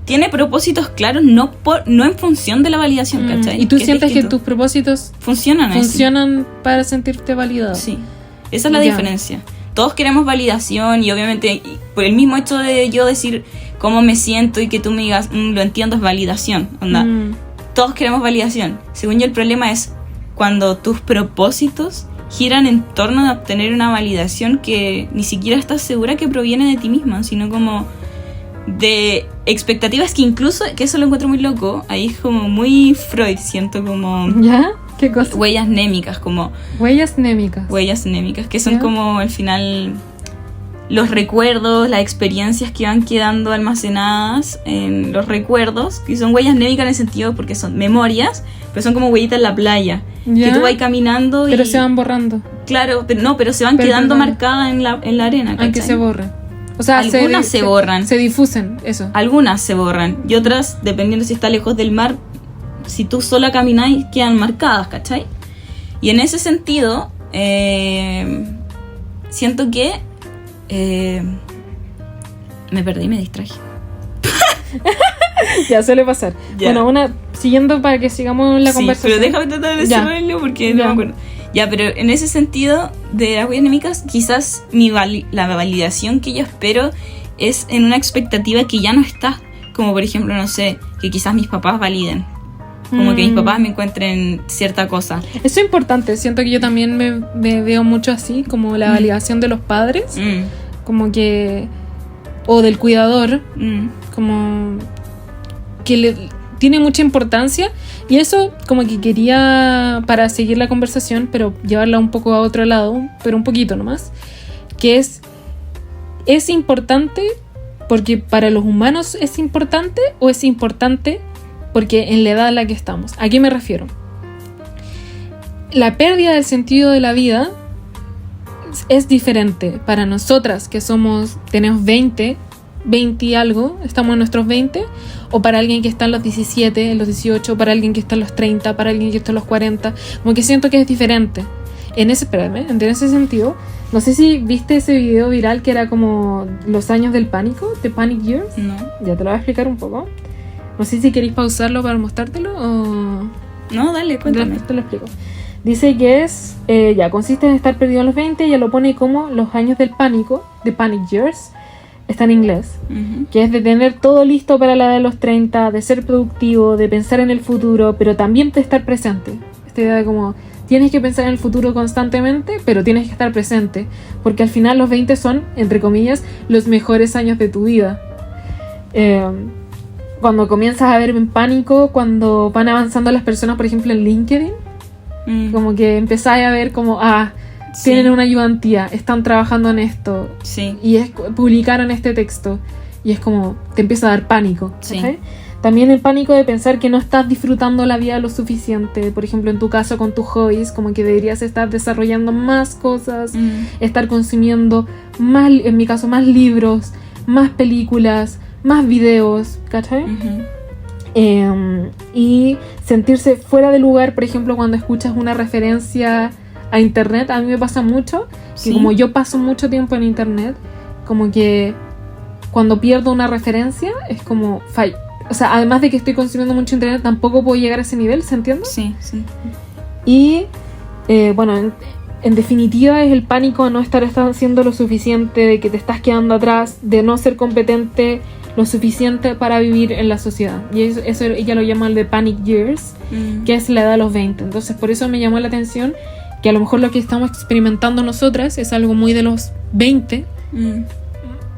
tiene propósitos claros, no en función de la validación, ¿cachai? ¿Y tú sientes que tus propósitos funcionan para sentirte validado? Sí, esa es la diferencia. Todos queremos validación y obviamente por el mismo hecho de yo decir cómo me siento y que tú me digas, lo entiendo, es validación, onda. Todos queremos validación. Según yo, el problema es cuando tus propósitos giran en torno a obtener una validación que ni siquiera estás segura que proviene de ti misma, sino como de expectativas que incluso, que eso lo encuentro muy loco, ahí es como muy Freud, siento como... ¿Ya? ¿Qué cosa? Huellas némicas, como... Huellas némicas, que son como al final los recuerdos, las experiencias que van quedando almacenadas en los recuerdos, que son huellas némicas en el sentido porque son memorias, pero son como huellitas en la playa, que tú vas caminando pero se van borrando. Claro, pero se van quedando marcadas en la arena, ¿cachai? Aunque se borren. O sea, algunas se borran. Se difusen, eso. Algunas se borran. Y otras, dependiendo si está lejos del mar, si tú sola camináis, quedan marcadas, ¿cachai? Y en ese sentido, siento que... me perdí, me distraje. Ya suele pasar. Ya. Bueno, siguiendo para que sigamos la conversación. Pero déjame tratar de decirlo porque no me acuerdo. Ya, pero en ese sentido de las huellas némicas, quizás la validación que yo espero es en una expectativa que ya no está. Como por ejemplo, no sé, que quizás mis papás validen. Como que mis papás me encuentren cierta cosa. Eso es importante. Siento que yo también me veo mucho así, como la validación de los padres. Como que... O del cuidador. Como... Que tiene mucha importancia. Y eso como que quería, para seguir la conversación, pero llevarla un poco a otro lado, pero un poquito nomás, que es importante porque para los humanos es importante, o es importante porque en la edad en la que estamos. ¿A qué me refiero? La pérdida del sentido de la vida es diferente para nosotras que tenemos 20 y algo, estamos en nuestros 20, o para alguien que está en los 17, en los 18, para alguien que está en los 30, para alguien que está en los 40, como que siento que es diferente. En ese sentido, no sé si viste ese video viral que era como los años del pánico, The Panic Years. No. Ya te lo voy a explicar un poco. No sé si queréis pausarlo para mostrártelo o... No, dale, cuéntame. Te lo explico. Dice que consiste en estar perdido en los 20, ya lo pone como los años del pánico, The Panic Years. Está en inglés, que es de tener todo listo para la edad de los 30, de ser productivo, de pensar en el futuro, pero también de estar presente. Esta idea de como, tienes que pensar en el futuro constantemente, pero tienes que estar presente, porque al final los 20 son, entre comillas, los mejores años de tu vida. Cuando comienzas a ver en pánico, cuando van avanzando las personas, por ejemplo en LinkedIn, como que empezáis a ver como, tienen una ayudantía, están trabajando en esto, sí. Y publicaron este texto, y es como te empieza a dar pánico, ¿sí? También el pánico de pensar que no estás disfrutando la vida lo suficiente. Por ejemplo, en tu caso con tus hobbies, como que deberías estar desarrollando más cosas, estar consumiendo más, en mi caso, más libros, más películas, más videos, ¿cachai? Y sentirse fuera de lugar, por ejemplo, cuando escuchas una referencia a internet. A mí me pasa mucho que como yo paso mucho tiempo en internet, como que cuando pierdo una referencia es como o sea, además de que estoy consumiendo mucho internet, tampoco puedo llegar a ese nivel, ¿se entiende? Sí. Y bueno, en definitiva es el pánico a no estar haciendo lo suficiente, de que te estás quedando atrás, de no ser competente lo suficiente para vivir en la sociedad. Y eso ella lo llama el de panic years, que es la edad de los 20. Entonces por eso me llamó la atención que a lo mejor lo que estamos experimentando nosotras es algo muy de los 20.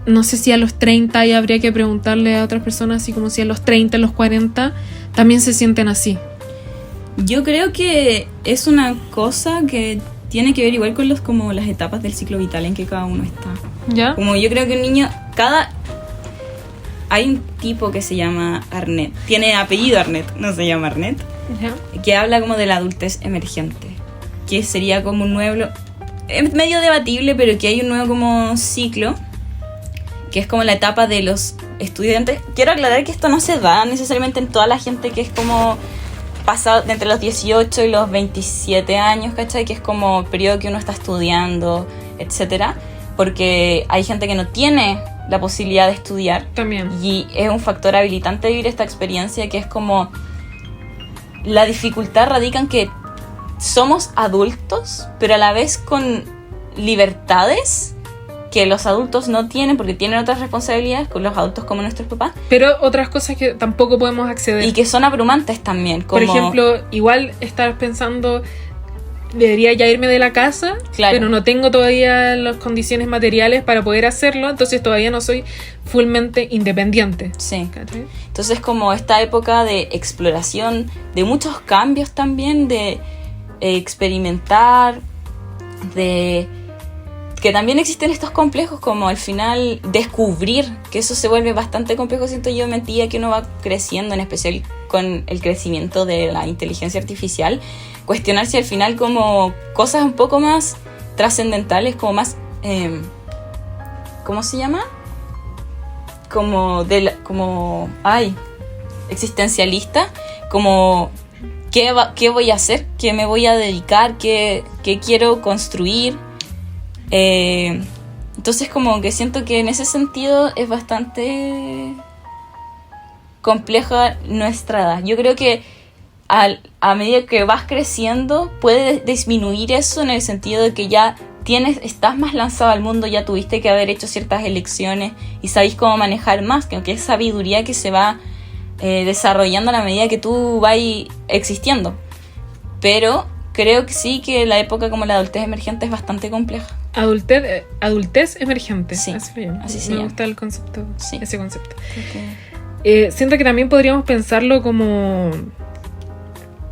No sé si a los 30 y habría que preguntarle a otras personas, así como si a los 30, a los 40 también se sienten así. Yo creo que es una cosa que tiene que ver igual con como las etapas del ciclo vital en que cada uno está. ¿Ya? Como yo creo que un niño, hay un tipo que se llama Arnett, tiene apellido Arnett, no se llama Arnett, que habla como de la adultez emergente, que sería como un nuevo, es medio debatible, pero que hay un nuevo como ciclo, que es como la etapa de los estudiantes. Quiero aclarar que esto no se da necesariamente en toda la gente que es como pasado de entre los 18 y los 27 años, ¿cachai? Que es como el periodo que uno está estudiando, etcétera, porque hay gente que no tiene la posibilidad de estudiar. También. Y es un factor habilitante vivir esta experiencia, que es como la dificultad radica en que somos adultos, pero a la vez con libertades que los adultos no tienen, porque tienen otras responsabilidades con los adultos como nuestros papás. Pero otras cosas que tampoco podemos acceder. Y que son abrumantes también. Como... Por ejemplo, igual estar pensando, debería ya irme de la casa, claro, pero no tengo todavía las condiciones materiales para poder hacerlo, entonces todavía no soy fullmente independiente. Sí. ¿Cachai? Entonces como esta época de exploración, de muchos cambios también, de experimentar, de... que también existen estos complejos, como al final descubrir, que eso se vuelve bastante complejo, siento yo, a medida que uno va creciendo, en especial con el crecimiento de la inteligencia artificial, cuestionarse al final como cosas un poco más trascendentales, como más, ¿cómo se llama? Como existencialista, como ¿qué voy a hacer? ¿Qué me voy a dedicar? ¿Qué quiero construir? Entonces como que siento que en ese sentido es bastante compleja nuestra edad. Yo creo que a medida que vas creciendo puede disminuir eso, en el sentido de que ya estás más lanzado al mundo, ya tuviste que haber hecho ciertas elecciones y sabéis cómo manejar más, que es sabiduría que se va desarrollando a la medida que tú vas existiendo. Pero creo que sí, que la época como la adultez emergente es bastante compleja. Adultez emergente. Sí, así se llama. Me gusta el concepto, sí. Ese concepto. Okay. Siento que también podríamos pensarlo como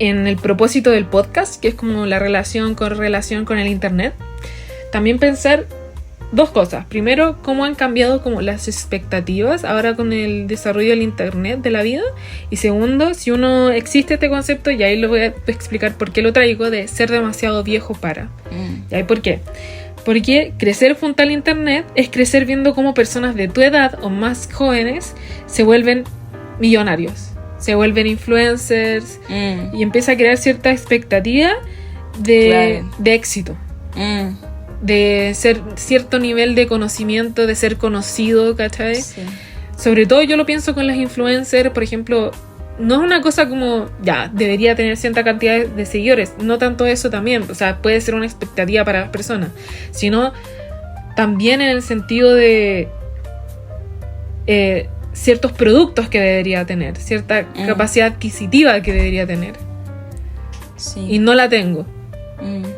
en el propósito del podcast, que es como la relación con el internet. También pensar dos cosas. Primero, cómo han cambiado como las expectativas ahora con el desarrollo del internet de la vida. Y segundo, si uno existe este concepto, y ahí lo voy a explicar por qué lo traigo, de ser demasiado viejo para. ¿Y ahí por qué? Porque crecer junto al internet es crecer viendo cómo personas de tu edad o más jóvenes se vuelven millonarios, se vuelven influencers, y empieza a crear cierta expectativa de éxito, de ser cierto nivel de conocimiento, de ser conocido, ¿cachai? Sí. Sobre todo yo lo pienso con las influencers, por ejemplo. No es una cosa como, ya, debería tener cierta cantidad de seguidores. No tanto eso también. O sea, puede ser una expectativa para las personas. Sino también en el sentido de ciertos productos que debería tener. Cierta capacidad adquisitiva que debería tener. Sí. Y no la tengo.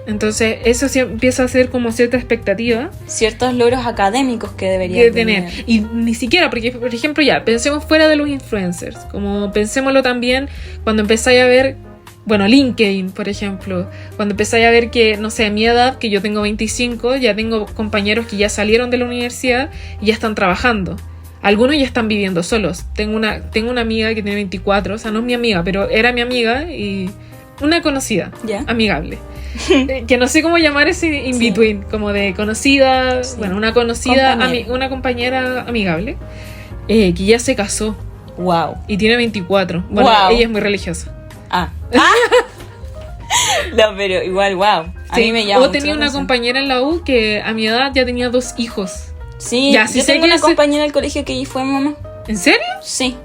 Entonces eso sí empieza a ser como cierta expectativa, ciertos logros académicos que debería tener. Y ni siquiera, porque por ejemplo ya, pensemos fuera de los influencers, como pensémoslo también cuando empezáis a ver, bueno, LinkedIn por ejemplo, cuando empezáis a ver que, no sé, a mi edad, que yo tengo 25, ya tengo compañeros que ya salieron de la universidad y ya están trabajando. Algunos ya están viviendo solos. Tengo una amiga que tiene 24, o sea, no es mi amiga, pero era mi amiga y una conocida, amigable. Que no sé cómo llamar ese in-between, como de conocida, bueno, una conocida, una compañera amigable, que ya se casó. Wow. Y tiene 24. Bueno, ella es muy religiosa. No, pero igual, wow. A mí me llama. O tenía una compañera en la U que a mi edad ya tenía 2 hijos. Sí, yo tengo una compañera del colegio que fue mamá. ¿En serio? Sí.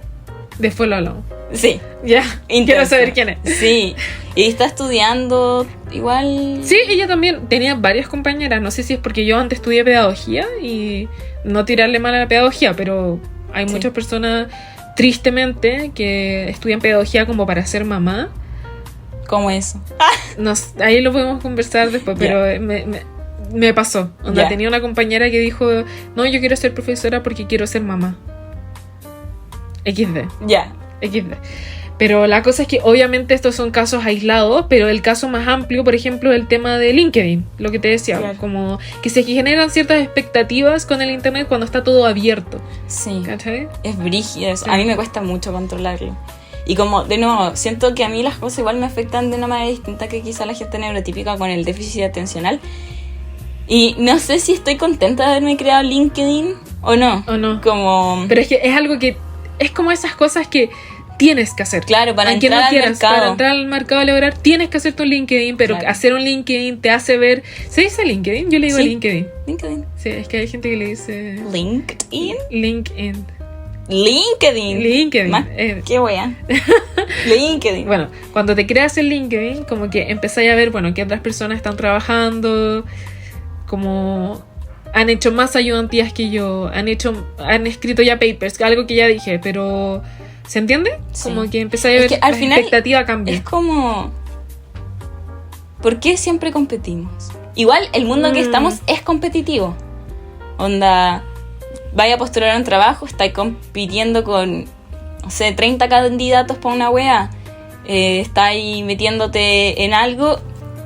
Después lo hablamos. Sí. Ya, quiero saber quién es. Sí. Y está estudiando igual. Sí, ella también tenía varias compañeras. No sé si es porque yo antes estudié pedagogía y no tirarle mal a la pedagogía, pero hay muchas personas, tristemente, que estudian pedagogía como para ser mamá. ¿Cómo eso? Ahí lo podemos conversar después, pero me pasó. Tenía una compañera que dijo, no, yo quiero ser profesora porque quiero ser mamá. XD. XD. Pero la cosa es que obviamente estos son casos aislados, pero el caso más amplio, por ejemplo, el tema de LinkedIn, lo que te decía, como que se generan ciertas expectativas con el internet cuando está todo abierto. Sí. ¿Cachai? Es brígido eso. A mí me cuesta mucho controlarlo. Y como, de nuevo, siento que a mí las cosas igual me afectan de una manera distinta que quizá la gente neurotípica con el déficit atencional. Y no sé si estoy contenta de haberme creado LinkedIn o no. Como... Pero es que es algo que... Es como esas cosas que tienes que hacer. Claro, para entrar al mercado. Para entrar al mercado laboral tienes que hacer tu LinkedIn, pero hacer un LinkedIn te hace ver... ¿Se dice LinkedIn? Yo le digo LinkedIn. LinkedIn. Sí, es que hay gente que le dice... LinkedIn. LinkedIn. Qué wea. LinkedIn. Bueno, cuando te creas el LinkedIn, como que empezáis a ver, bueno, que otras personas están trabajando, como han hecho más ayudantías que yo, han escrito ya papers, algo que ya dije, pero ¿se entiende? Sí. Como que empezáis a ver, que al final expectativa cambia. Es como, ¿por qué siempre competimos? Igual el mundo que estamos es competitivo. Onda, vaya a postular a un trabajo, estáis compitiendo con, no sé, 30 candidatos para una wea, estáis metiéndote en algo,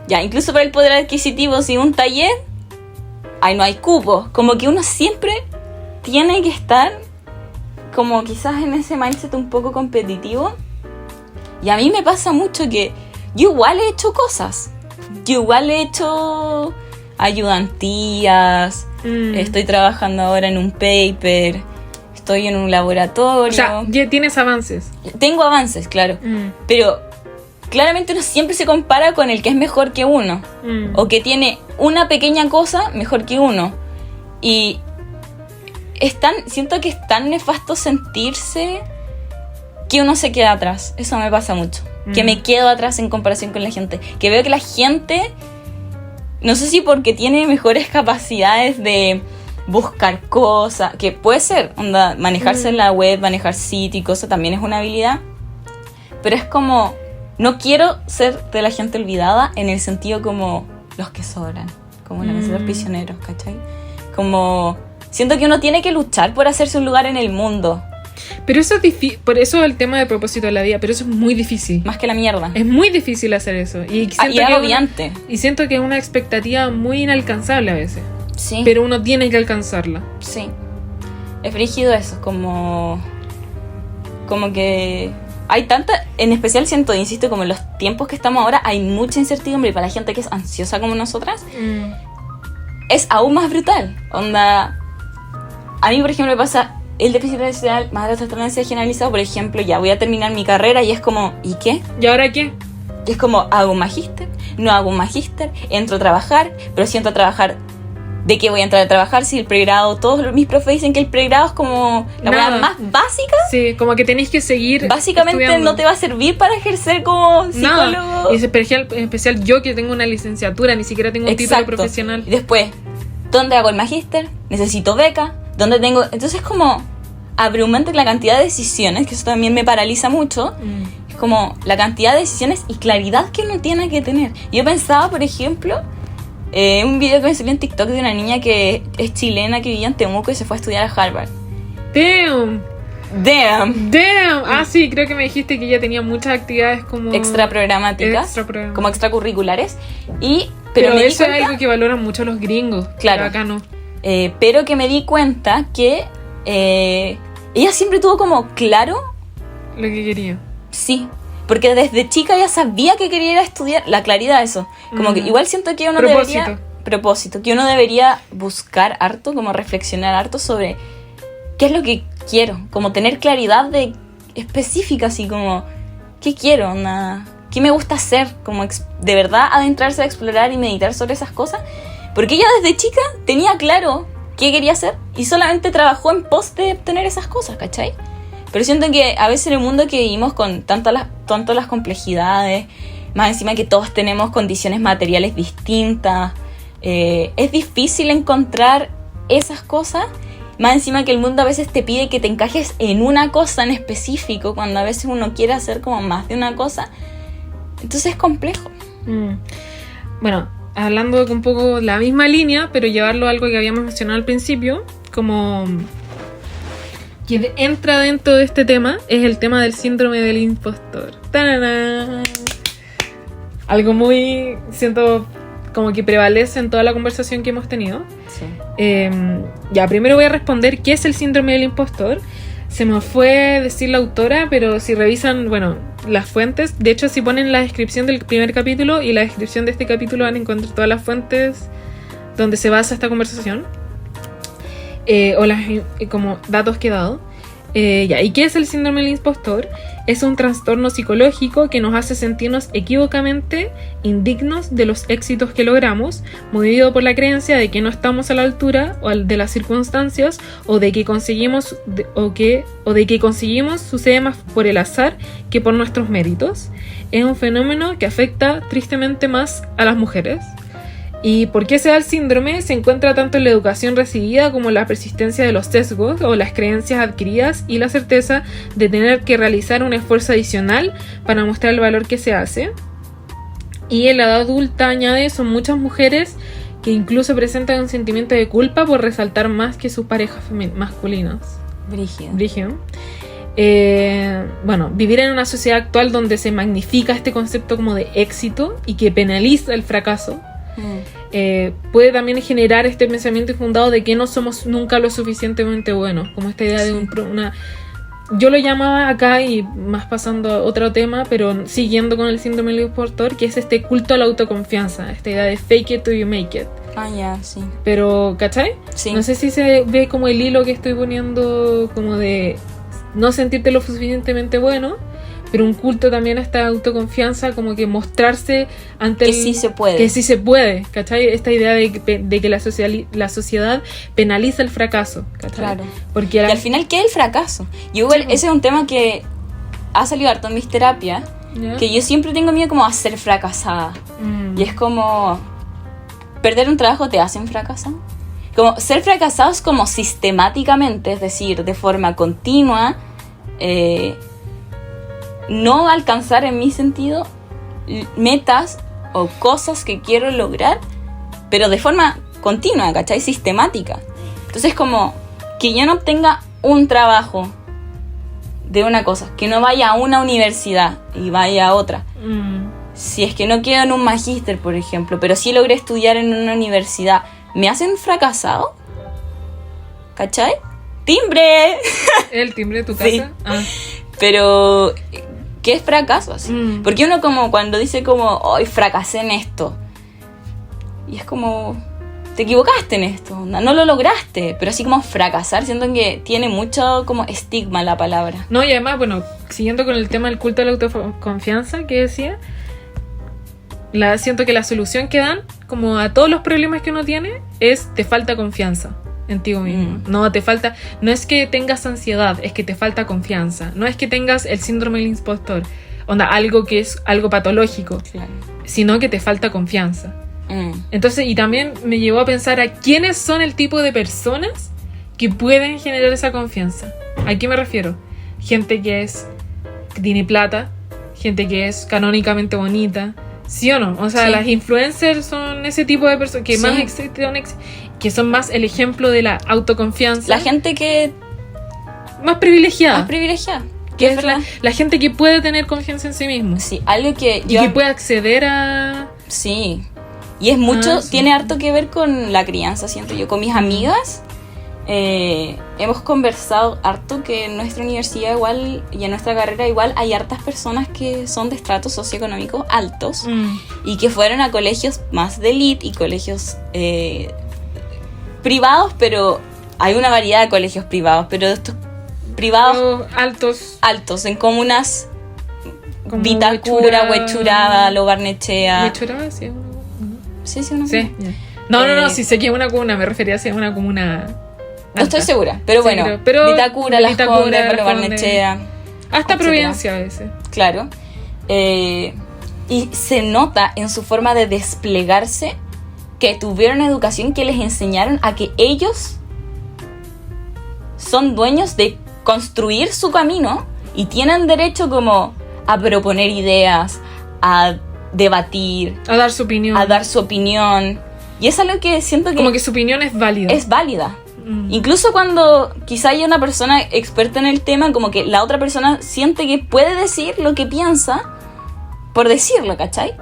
ya, incluso para el poder adquisitivo, si un taller, ahí no hay cupos, como que uno siempre tiene que estar como quizás en ese mindset un poco competitivo. Y a mí me pasa mucho que yo igual he hecho cosas, yo igual he hecho ayudantías, estoy trabajando ahora en un paper, estoy en un laboratorio. O sea, ya tienes avances. Tengo avances, claro. Pero claramente uno siempre se compara con el que es mejor que uno. O que tiene una pequeña cosa mejor que uno. Y siento que es tan nefasto sentirse que uno se queda atrás. Eso me pasa mucho. Que me quedo atrás en comparación con la gente. Que veo que la gente... No sé si porque tiene mejores capacidades de buscar cosas, que puede ser, onda, manejarse en la web, manejar sitio y cosas, también es una habilidad. Pero es como, no quiero ser de la gente olvidada en el sentido como los que sobran, como la canción de los prisioneros, ¿cachai? Como, siento que uno tiene que luchar por hacerse un lugar en el mundo. Pero eso es difícil, por eso el tema de propósito de la vida, pero eso es muy difícil. Más que la mierda. Es muy difícil hacer eso. Y es agobiante. Y siento que es una expectativa muy inalcanzable a veces. Sí. Pero uno tiene que alcanzarla. Sí. Es brígido eso, como que hay tanta, en especial siento, insisto, como en los tiempos que estamos ahora, hay mucha incertidumbre y para la gente que es ansiosa como nosotras, es aún más brutal. Onda, a mí por ejemplo me pasa el déficit atencional más la trastornancia generalizada, por ejemplo, ya voy a terminar mi carrera y es como, ¿y qué? ¿Y ahora qué? Y es como, ¿hago un magíster? ¿No hago un magíster? ¿Entro a trabajar? Pero si entro a trabajar, ¿de qué voy a entrar a trabajar? Si el pregrado, todos mis profes dicen que el pregrado es como la cosa más básica. Sí, como que tenéis que seguir básicamente estudiando. No te va a servir para ejercer como psicólogo. No. Y en especial yo que tengo una licenciatura, ni siquiera tengo un título profesional. Y después, ¿dónde hago el magíster? Necesito beca. ¿Dónde tengo? Entonces como abrumante la cantidad de decisiones, que eso también me paraliza mucho. Es como la cantidad de decisiones y claridad que uno tiene que tener. Yo pensaba, por ejemplo, un video que me salió en TikTok de una niña que es chilena, que vivía en Temuco y se fue a estudiar a Harvard. Damn. Ah, sí, creo que me dijiste que ella tenía muchas actividades como extraprogramáticas, como extracurriculares. Pero eso es algo que valoran mucho los gringos. Claro. Pero acá no. Pero que me di cuenta que ella siempre tuvo como claro lo que quería. Sí, porque desde chica ya sabía que quería ir a estudiar, la claridad, eso. Como que igual siento que uno que uno debería buscar harto, como reflexionar harto sobre qué es lo que quiero, como tener claridad de específica, así como qué quiero, qué me gusta hacer, como de verdad adentrarse a explorar y meditar sobre esas cosas, porque ella desde chica tenía claro qué quería hacer y solamente trabajó en pos de obtener esas cosas, ¿cachai? Pero siento que a veces en el mundo que vivimos con tanto las complejidades, más encima que todos tenemos condiciones materiales distintas, es difícil encontrar esas cosas, más encima que el mundo a veces te pide que te encajes en una cosa en específico, cuando a veces uno quiere hacer como más de una cosa, entonces es complejo. Bueno, hablando un poco la misma línea, pero llevarlo a algo que habíamos mencionado al principio, como que entra dentro de este tema, es el tema del síndrome del impostor. ¡Tarán! Algo muy, siento, como que prevalece en toda la conversación que hemos tenido. Sí. Ya, primero voy a responder qué es el síndrome del impostor. Se me fue decir la autora, pero si revisan, bueno, las fuentes, de hecho si ponen la descripción del primer capítulo y la descripción de este capítulo van a encontrar todas las fuentes donde se basa esta conversación, o las como datos que he dado. ¿Y qué es el síndrome del impostor? Es un trastorno psicológico que nos hace sentirnos equívocamente indignos de los éxitos que logramos, movido por la creencia de que no estamos a la altura o de las circunstancias, o de que conseguimos sucede más por el azar que por nuestros méritos. Es un fenómeno que afecta tristemente más a las mujeres. ¿Y por qué se da el síndrome? Se encuentra tanto en la educación recibida como en la persistencia de los sesgos o las creencias adquiridas y la certeza de tener que realizar un esfuerzo adicional para mostrar el valor que se hace. Y en la edad adulta, añade, son muchas mujeres que incluso presentan un sentimiento de culpa por resaltar más que sus parejas masculinas. Brígido. Bueno, vivir en una sociedad actual donde se magnifica este concepto como de éxito y que penaliza el fracaso, puede también generar este pensamiento infundado de que no somos nunca lo suficientemente buenos, como esta idea de una... Yo lo llamaba acá, y más pasando a otro tema, pero siguiendo con el síndrome del impostor, que es este culto a la autoconfianza, esta idea de fake it till you make it. Sí. Pero, ¿cachai? Sí. No sé si se ve como el hilo que estoy poniendo, como de no sentirte lo suficientemente bueno, pero un culto también a esta autoconfianza, como que mostrarse ante que sí se puede. Que sí se puede, ¿cachai? Esta idea de que la sociedad penaliza el fracaso, ¿cachai? Claro. Porque y al final, ¿qué es el fracaso? Yo igual, ese es un tema que ha salido harto en mis terapias, que yo siempre tengo miedo como a ser fracasada. Y es como... ¿Perder un trabajo te hacen fracasar? Como ser fracasados como sistemáticamente, es decir, de forma continua, no alcanzar, en mi sentido, metas o cosas que quiero lograr, pero de forma continua, ¿cachai? Sistemática. Entonces, como que yo no obtenga un trabajo de una cosa, que no vaya a una universidad y vaya a otra. Si es que no quedo en un magíster, por ejemplo, pero sí logré estudiar en una universidad, ¿me hacen fracasado? ¿Cachai? ¡Timbre! ¿El timbre de tu casa? Sí. Pero... ¿qué es fracaso? Así? Porque uno como cuando dice como, hoy fracasé en esto, y es como, te equivocaste en esto, no lo lograste, pero así como fracasar, siento que tiene mucho como estigma la palabra. No, y además, bueno, siguiendo con el tema del culto a la autoconfianza que decía, siento que la solución que dan como a todos los problemas que uno tiene es te falta confianza en ti mismo. No te falta, no es que tengas ansiedad, es que te falta confianza. No es que tengas el síndrome del impostor, algo que es algo patológico, claro, sino que te falta confianza. Entonces, y también me llevó a pensar a quiénes son el tipo de personas que pueden generar esa confianza. ¿A qué me refiero? Gente que tiene plata, gente que es canónicamente bonita, ¿sí o no? O sea, las influencers son ese tipo de personas que más que son más el ejemplo de la autoconfianza. La gente que... más privilegiada. Que es la gente que puede tener confianza en sí mismo. Sí, algo que y que puede acceder a... Sí. Y es mucho... tiene harto que ver con la crianza, siento yo. Con mis amigas, hemos conversado harto que en nuestra universidad igual y en nuestra carrera igual hay hartas personas que son de estratos socioeconómicos altos y que fueron a colegios más de elite y colegios privados, pero hay una variedad de colegios privados, pero estos privados altos en comunas como Vitacura, Huechuraba, Lo Barnechea. ¿Huechuraba? Sí, sí, una sí, yeah. No, sí sé que es una comuna, me refería a ser una comuna alta. No estoy segura, pero sí, bueno, pero Vitacura, Las Condes, Lo Barnechea, hasta Providencia a veces. Claro. Y se nota en su forma de desplegarse que tuvieron educación, que les enseñaron a que ellos son dueños de construir su camino y tienen derecho como a proponer ideas, a debatir, a dar su opinión. Y es algo que siento que... Como que su opinión es válida. Es válida. Incluso cuando quizá haya una persona experta en el tema, como que la otra persona siente que puede decir lo que piensa por decirlo, ¿cachai?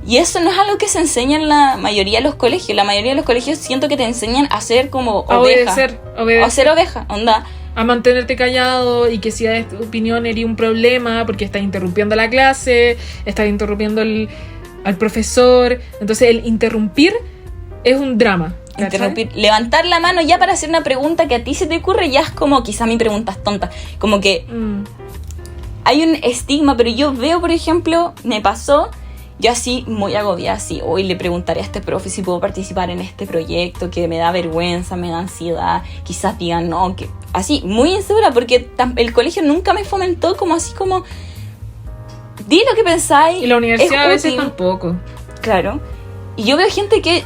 Y eso no es algo que se enseña en la mayoría de los colegios. La mayoría de los colegios siento que te enseñan a ser como oveja. A ser oveja, onda. A mantenerte callado y que si das tu opinión eres un problema porque estás interrumpiendo la clase, estás interrumpiendo al profesor. Entonces el interrumpir es un drama. Interrumpir, levantar la mano ya para hacer una pregunta que a ti se te ocurre ya es como quizá mi pregunta es tonta. Como que hay un estigma, pero yo veo, por ejemplo, me pasó, yo así muy agobiada, así, hoy le preguntaré a este profe si puedo participar en este proyecto que me da vergüenza, me da ansiedad, quizás digan no, que así, muy insegura, porque el colegio nunca me fomentó como así como di lo que pensáis. Y la universidad a veces tampoco. Claro. Y yo veo gente que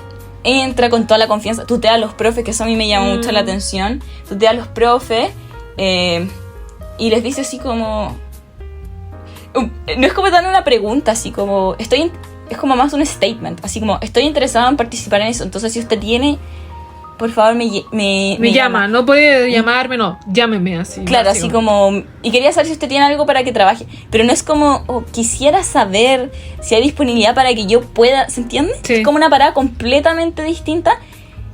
entra con toda la confianza, tutea a los profes, que eso a mí me llama mucho la atención, tutea a los profes y les dice así como... No es como dar una pregunta, así como... es como más un statement, así como estoy interesado en participar en eso, entonces si usted tiene... Por favor, me llama. No puede llamarme, no. Llámeme así. Claro, así como... Y quería saber si usted tiene algo para que trabaje. Pero no es como... quisiera saber si hay disponibilidad para que yo pueda... ¿Se entiende? Sí. Es como una parada completamente distinta.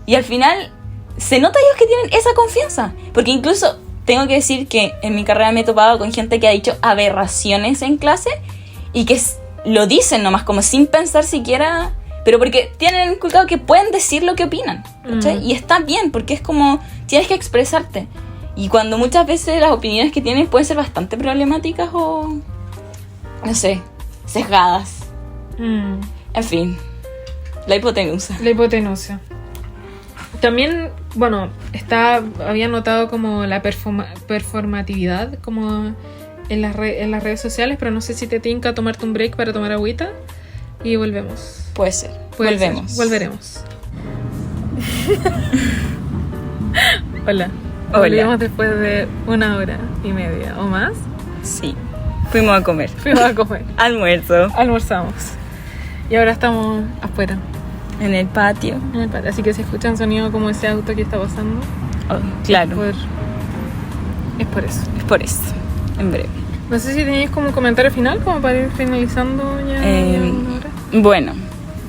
Y al final... Se nota ellos que tienen esa confianza. Porque incluso... Tengo que decir que en mi carrera me he topado con gente que ha dicho aberraciones en clase. Y que lo dicen nomás como sin pensar siquiera... Pero porque tienen inculcado que pueden decir lo que opinan, ¿cachai? Y está bien, porque es como... Tienes que expresarte. Y cuando muchas veces las opiniones que tienen pueden ser bastante problemáticas o... No sé, sesgadas. En fin. La hipotenusa. También, bueno, había notado como la performatividad como en las redes sociales, pero no sé si te tinca tomarte un break para tomar agüita y volvemos. Puede ser. Volveremos. Hola. Volvemos después de 1 hora y media o más. Sí. Fuimos a comer. Almorzamos. Y ahora estamos afuera. En el patio. Así que si escuchan sonido como ese auto que está pasando. Claro. Es por eso. En breve. No sé si tenéis como un comentario final, como para ir finalizando ya 1 hora. Bueno.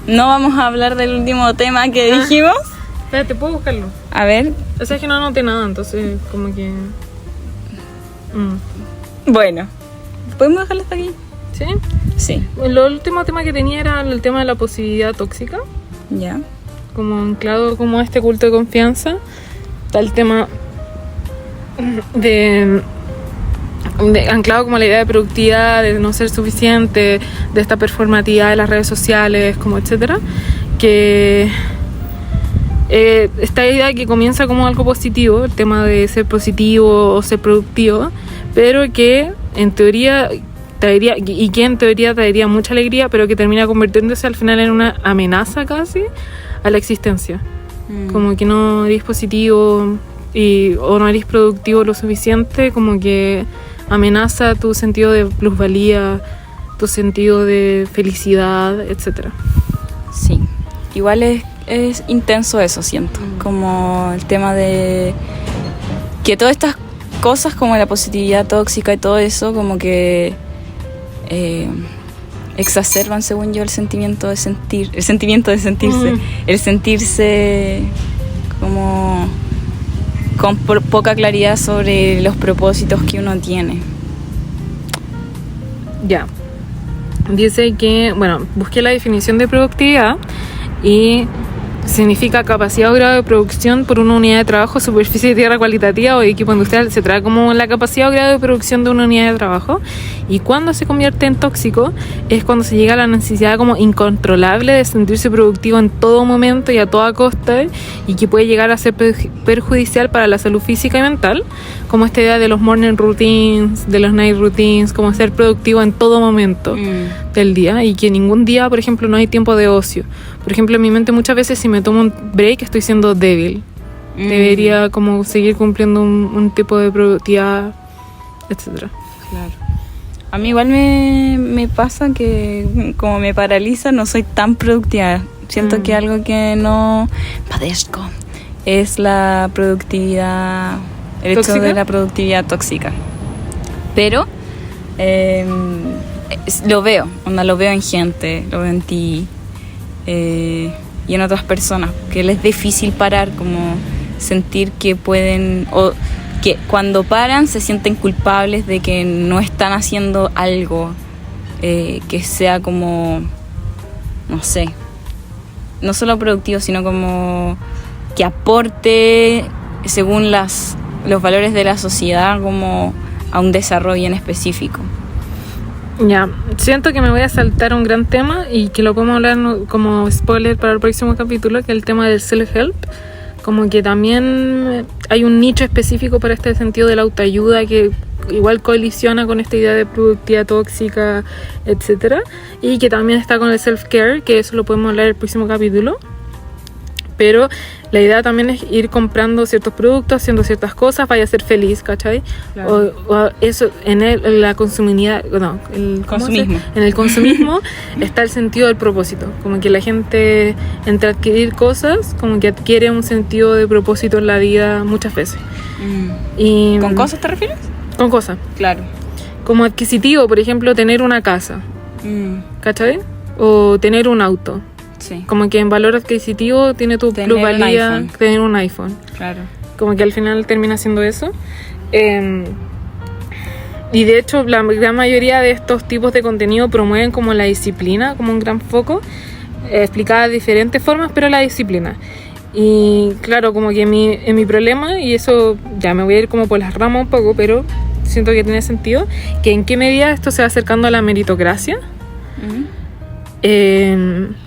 No vamos a hablar del último tema que dijimos. Espérate, ¿puedo buscarlo? A ver. O sea, es que no anoté nada, entonces como que... Bueno. ¿Podemos dejarlo hasta aquí? ¿Sí? Sí. El último tema que tenía era el tema de la positividad tóxica. Ya. Como anclado como este culto de confianza. Está el tema de anclado como la idea de productividad, de no ser suficiente, de esta performatividad de las redes sociales, como etcétera, que esta idea que comienza como algo positivo, el tema de ser positivo o ser productivo, pero que en teoría traería mucha alegría, pero que termina convirtiéndose al final en una amenaza casi a la existencia. Como que no eres positivo o no eres productivo lo suficiente, como que amenaza tu sentido de plusvalía, tu sentido de felicidad, etcétera. Sí, igual es intenso eso, siento. Como el tema de que todas estas cosas como la positividad tóxica y todo eso como que exacerban, según yo, el sentimiento de sentirse, el sentirse como con poca claridad sobre los propósitos que uno tiene. Ya. Dice que, bueno, busqué la definición de productividad y significa capacidad o grado de producción por una unidad de trabajo, superficie de tierra cualitativa o equipo industrial. Se trata como la capacidad o grado de producción de una unidad de trabajo. Y cuando se convierte en tóxico es cuando se llega a la necesidad como incontrolable de sentirse productivo en todo momento y a toda costa, y que puede llegar a ser perjudicial para la salud física y mental, como esta idea de los morning routines, de los night routines, como ser productivo en todo momento del día, y que ningún día, por ejemplo, no hay tiempo de ocio. Por ejemplo, en mi mente muchas veces si me tomo un break estoy siendo débil. Debería como seguir cumpliendo un tipo de productividad, etcétera. Claro. A mí igual me pasa que como me paraliza, no soy tan productiva. Siento que algo que no padezco es la productividad, el ¿tóxica? hecho de la productividad tóxica. Pero lo veo en gente, lo veo en ti y en otras personas, que les es difícil parar, como sentir que pueden, o que cuando paran se sienten culpables de que no están haciendo algo que sea como, no sé, no solo productivo, sino como que aporte según los valores de la sociedad como a un desarrollo en específico. Ya, siento que me voy a saltar un gran tema y que lo podemos hablar como spoiler para el próximo capítulo, que es el tema del self-help. Como que también hay un nicho específico para este sentido de la autoayuda que igual colisiona con esta idea de productividad tóxica, etcétera, y que también está con el self-care, que eso lo podemos hablar en el próximo capítulo. Pero la idea también es ir comprando ciertos productos, haciendo ciertas cosas, vaya a ser feliz, ¿cachai? Claro. O eso, en la consuminidad, no, Consumismo. En el consumismo está el sentido del propósito. Como que la gente, entre adquirir cosas, como que adquiere un sentido de propósito en la vida muchas veces. Y, ¿Con cosas te refieres? Con cosas. Claro. Como adquisitivo, por ejemplo, tener una casa, ¿cachai? O tener un auto. Sí. Como que en valor adquisitivo tiene tu Tener plusvalía un tener un iPhone. Claro. Como que al final termina siendo eso. Y de hecho la gran mayoría de estos tipos de contenido promueven como la disciplina, como un gran foco, explicada de diferentes formas, pero la disciplina. Y claro, como que en mi problema, y eso ya me voy a ir como por las ramas un poco, pero siento que tiene sentido, que en qué medida esto se va acercando a la meritocracia.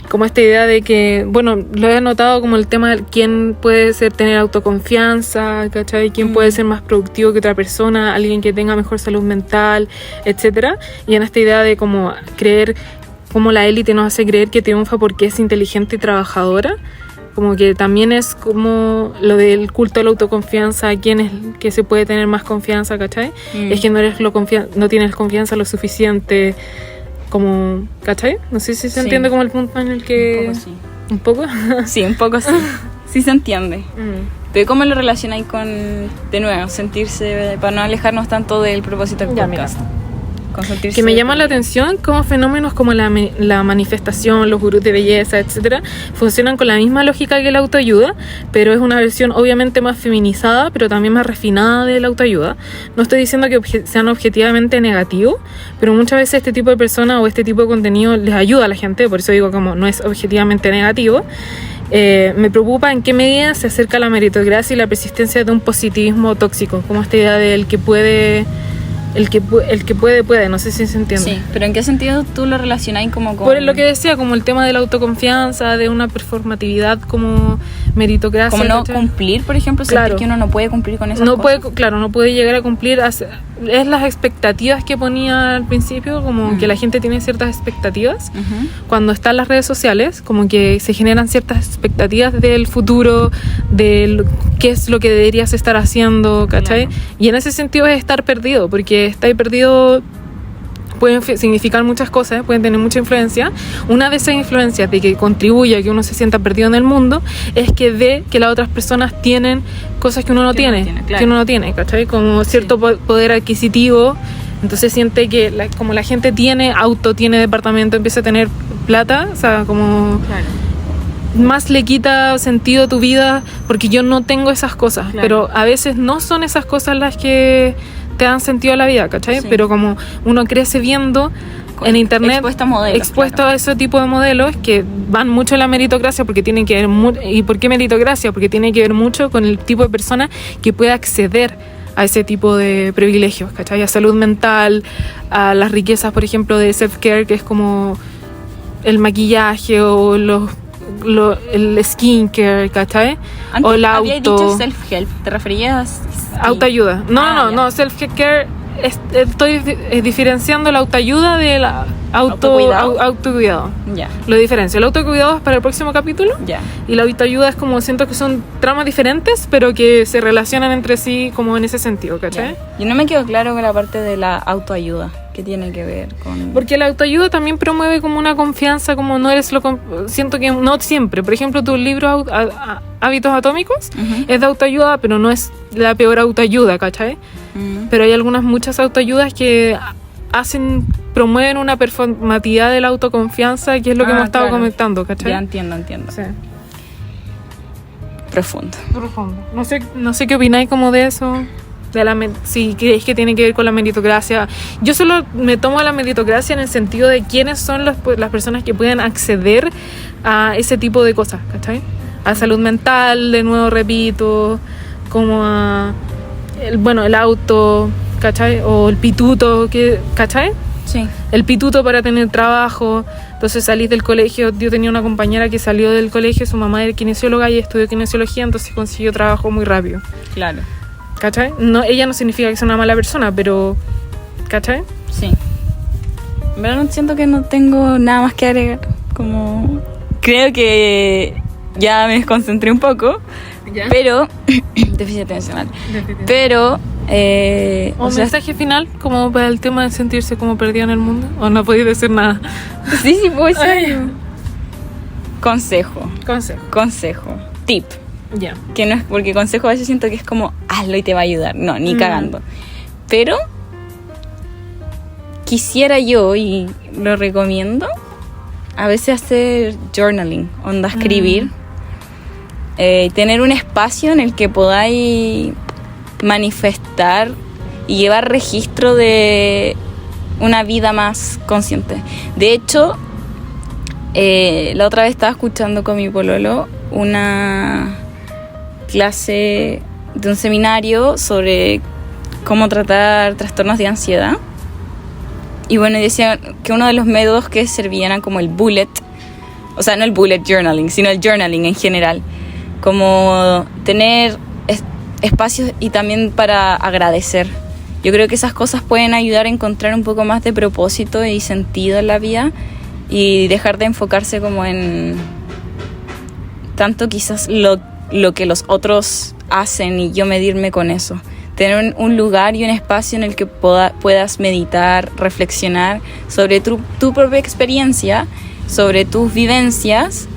Como esta idea de que, bueno, lo he notado como el tema de quién puede tener autoconfianza, ¿cachai? Quién puede ser más productivo que otra persona, alguien que tenga mejor salud mental, etcétera. Y en esta idea de como creer, como la élite nos hace creer que triunfa porque es inteligente y trabajadora. Como que también es como lo del culto de la autoconfianza, quién es que se puede tener más confianza, ¿cachai? Es que no tienes confianza lo suficiente, como, ¿cachai? No sé si se entiende como el punto en el que... Un poco sí. ¿Un poco? Sí, un poco sí. Sí se entiende. Pero ¿cómo lo relacionáis con, de nuevo, sentirse, para no alejarnos tanto del propósito del podcast? Con sentirse... Que me llama la atención cómo fenómenos como la manifestación, los gurús de belleza, etcétera, funcionan con la misma lógica que la autoayuda, pero es una versión obviamente más feminizada, pero también más refinada de la autoayuda. No estoy diciendo que sean objetivamente negativos, pero muchas veces este tipo de personas o este tipo de contenido les ayuda a la gente, por eso digo como no es objetivamente negativo. Me preocupa en qué medida se acerca la meritocracia y la persistencia de un positivismo tóxico, como esta idea del que puede... El que puede, no sé si se entiende. Sí, pero ¿en qué sentido tú lo relacionáis como con...? Por lo que decía, como el tema de la autoconfianza, de una performatividad como meritocracia. Como no cumplir, por ejemplo, sentir que uno no puede cumplir con esas cosas. Claro, no puede llegar a cumplir. Es las expectativas que ponía al principio, como que la gente tiene ciertas expectativas. Cuando están las redes sociales, como que se generan ciertas expectativas del futuro, de qué es lo que deberías estar haciendo, ¿cachai? Claro. Y en ese sentido es estar perdido, porque estar perdido pueden significar muchas cosas, pueden tener mucha influencia. Una de esas influencias de que contribuye a que uno se sienta perdido en el mundo es que ve que las otras personas tienen cosas que uno no tiene, claro. Que uno no tiene, ¿cachai? Como cierto poder adquisitivo. Entonces siente que como la gente tiene auto, tiene departamento, empieza a tener plata, o sea, como... Claro. más le quita sentido a tu vida porque yo no tengo esas cosas. Claro. Pero a veces no son esas cosas las que te dan sentido a la vida, ¿cachai? Sí. Pero como uno crece viendo en internet expuesto claro. a ese tipo de modelos que van mucho en la meritocracia porque tienen que ver ¿y por qué meritocracia? Porque tiene que ver mucho con el tipo de persona que puede acceder a ese tipo de privilegios, ¿cachai? A salud mental, a las riquezas, por ejemplo, de self-care, que es como el maquillaje o el skincare, ¿cachai? Antes o el auto. Había dicho self-help, ¿te referías? Autoayuda. No, self-care. Estoy diferenciando la autoayuda del autocuidado. Ya. Lo diferencio. El autocuidado es para el próximo capítulo. Ya. Y la autoayuda es como, siento que son tramas diferentes, pero que se relacionan entre sí como en ese sentido, ¿cachai? Ya. Yo no me quedo claro con la parte de la autoayuda. ¿Qué tiene que ver con...? Porque la autoayuda también promueve como una confianza, como no eres siento que no siempre. Por ejemplo, tu libro Hábitos Atómicos es de autoayuda, pero no es la peor autoayuda, ¿cachai? Pero hay muchas autoayudas que promueven una performatividad de la autoconfianza, que es lo que hemos estado comentando, ¿cachai? Ya entiendo. Sí. Profundo. No sé qué opináis como de eso. Si creéis que tiene que ver con la meritocracia. Yo solo me tomo la meritocracia en el sentido de quiénes son las personas que pueden acceder a ese tipo de cosas, ¿cachai? A salud mental, de nuevo repito, como a el auto, ¿cachai? O el pituto, ¿cachai? Sí. El pituto para tener trabajo. Entonces salís del colegio. Yo tenía una compañera que salió del colegio, su mamá era kinesióloga y estudió kinesiología, entonces consiguió trabajo muy rápido. Claro. ¿Cachai? No, ella no significa que sea una mala persona, pero... ¿cachai? Sí. En verdad siento que no tengo nada más que agregar. Como... Creo que ya me desconcentré un poco. ¿Ya? Pero... déficit atencional. Pero... ¿Un mensaje final como para el tema de sentirse como perdida en el mundo? ¿O no podéis decir nada? Sí, puede ser. Consejo. Tip. Ya. Que no es porque consejo a veces siento que es como hazlo y te va a ayudar. No, ni cagando. Pero quisiera yo, y lo recomiendo, a veces hacer journaling, onda escribir. Tener un espacio en el que podáis manifestar y llevar registro de una vida más consciente. De hecho, la otra vez estaba escuchando con mi pololo una clase de un seminario sobre cómo tratar trastornos de ansiedad. Y bueno, decían que uno de los métodos que servían era como el bullet, o sea, no el bullet journaling, sino el journaling en general, como tener espacios y también para agradecer. Yo creo que esas cosas pueden ayudar a encontrar un poco más de propósito y sentido en la vida y dejar de enfocarse como en tanto quizás lo que los otros hacen y yo medirme con eso. Tener un lugar y un espacio en el que puedas meditar, reflexionar sobre tu propia experiencia, sobre tus vivencias,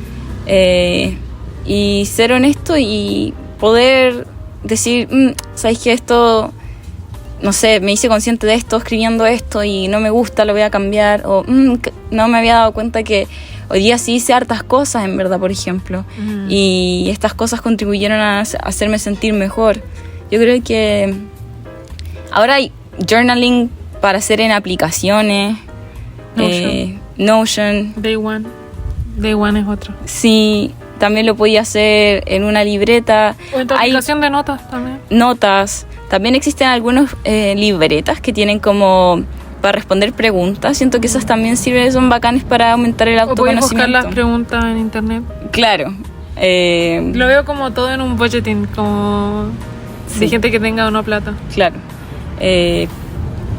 y ser honesto y poder decir, ¿sabes qué? Esto, no sé, me hice consciente de esto escribiendo esto y no me gusta, lo voy a cambiar, o no me había dado cuenta que hoy día sí hice hartas cosas, en verdad, por ejemplo, y estas cosas contribuyeron a hacerme sentir mejor. Yo creo que ahora hay journaling para hacer en aplicaciones, Notion. Day One es otro. Sí, también lo podía hacer en una libreta. O en tu aplicación de notas también. Notas. También existen algunas libretas que tienen como para responder preguntas. Siento que esas también son bacanes para aumentar el autoconocimiento. O puedes buscar las preguntas en internet. Claro. Lo veo como todo en un budgeting, como de gente que tenga o no plata. Claro.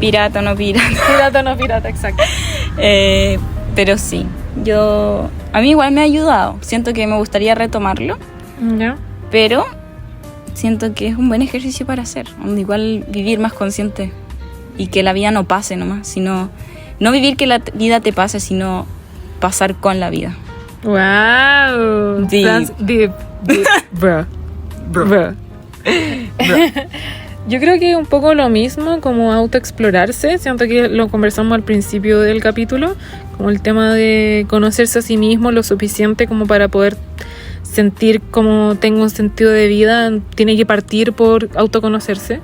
Pirata o no pirata. Pirata o no pirata, exacto. Pero sí, a mí igual me ha ayudado. Siento que me gustaría retomarlo. ¿Ya? Pero siento que es un buen ejercicio para hacer. Igual vivir más consciente y que la vida no pase nomás, sino no vivir que la vida te pase, sino pasar con la vida. Wow, that's deep, bro. Yo creo que un poco lo mismo, como autoexplorarse. Siento que lo conversamos al principio del capítulo, como el tema de conocerse a sí mismo lo suficiente como para poder sentir como tengo un sentido de vida, tiene que partir por autoconocerse.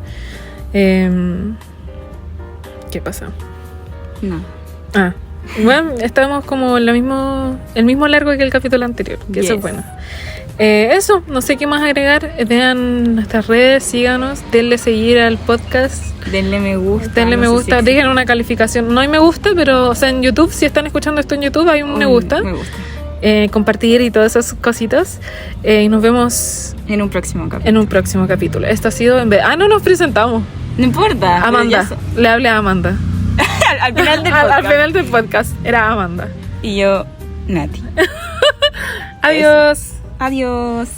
¿Qué pasa? No. Bueno, estamos como en el mismo largo que el capítulo anterior, que Yes. eso es bueno. Eso, no sé qué más agregar. Vean nuestras redes, síganos, denle seguir al podcast, Denle me gusta. denle no me sé gusta, si dejen una calificación. No hay me gusta, pero o sea, en YouTube, si están escuchando esto en YouTube, hay un me gusta. Me gusta. Compartir y todas esas cositas. Y nos vemos En un próximo capítulo. en un próximo capítulo. Esto ha sido no nos presentamos. No importa. pero Amanda, ya le hablé a Amanda. al final del podcast. Al final del podcast era Amanda. Y yo, Nati. Adiós. Adiós.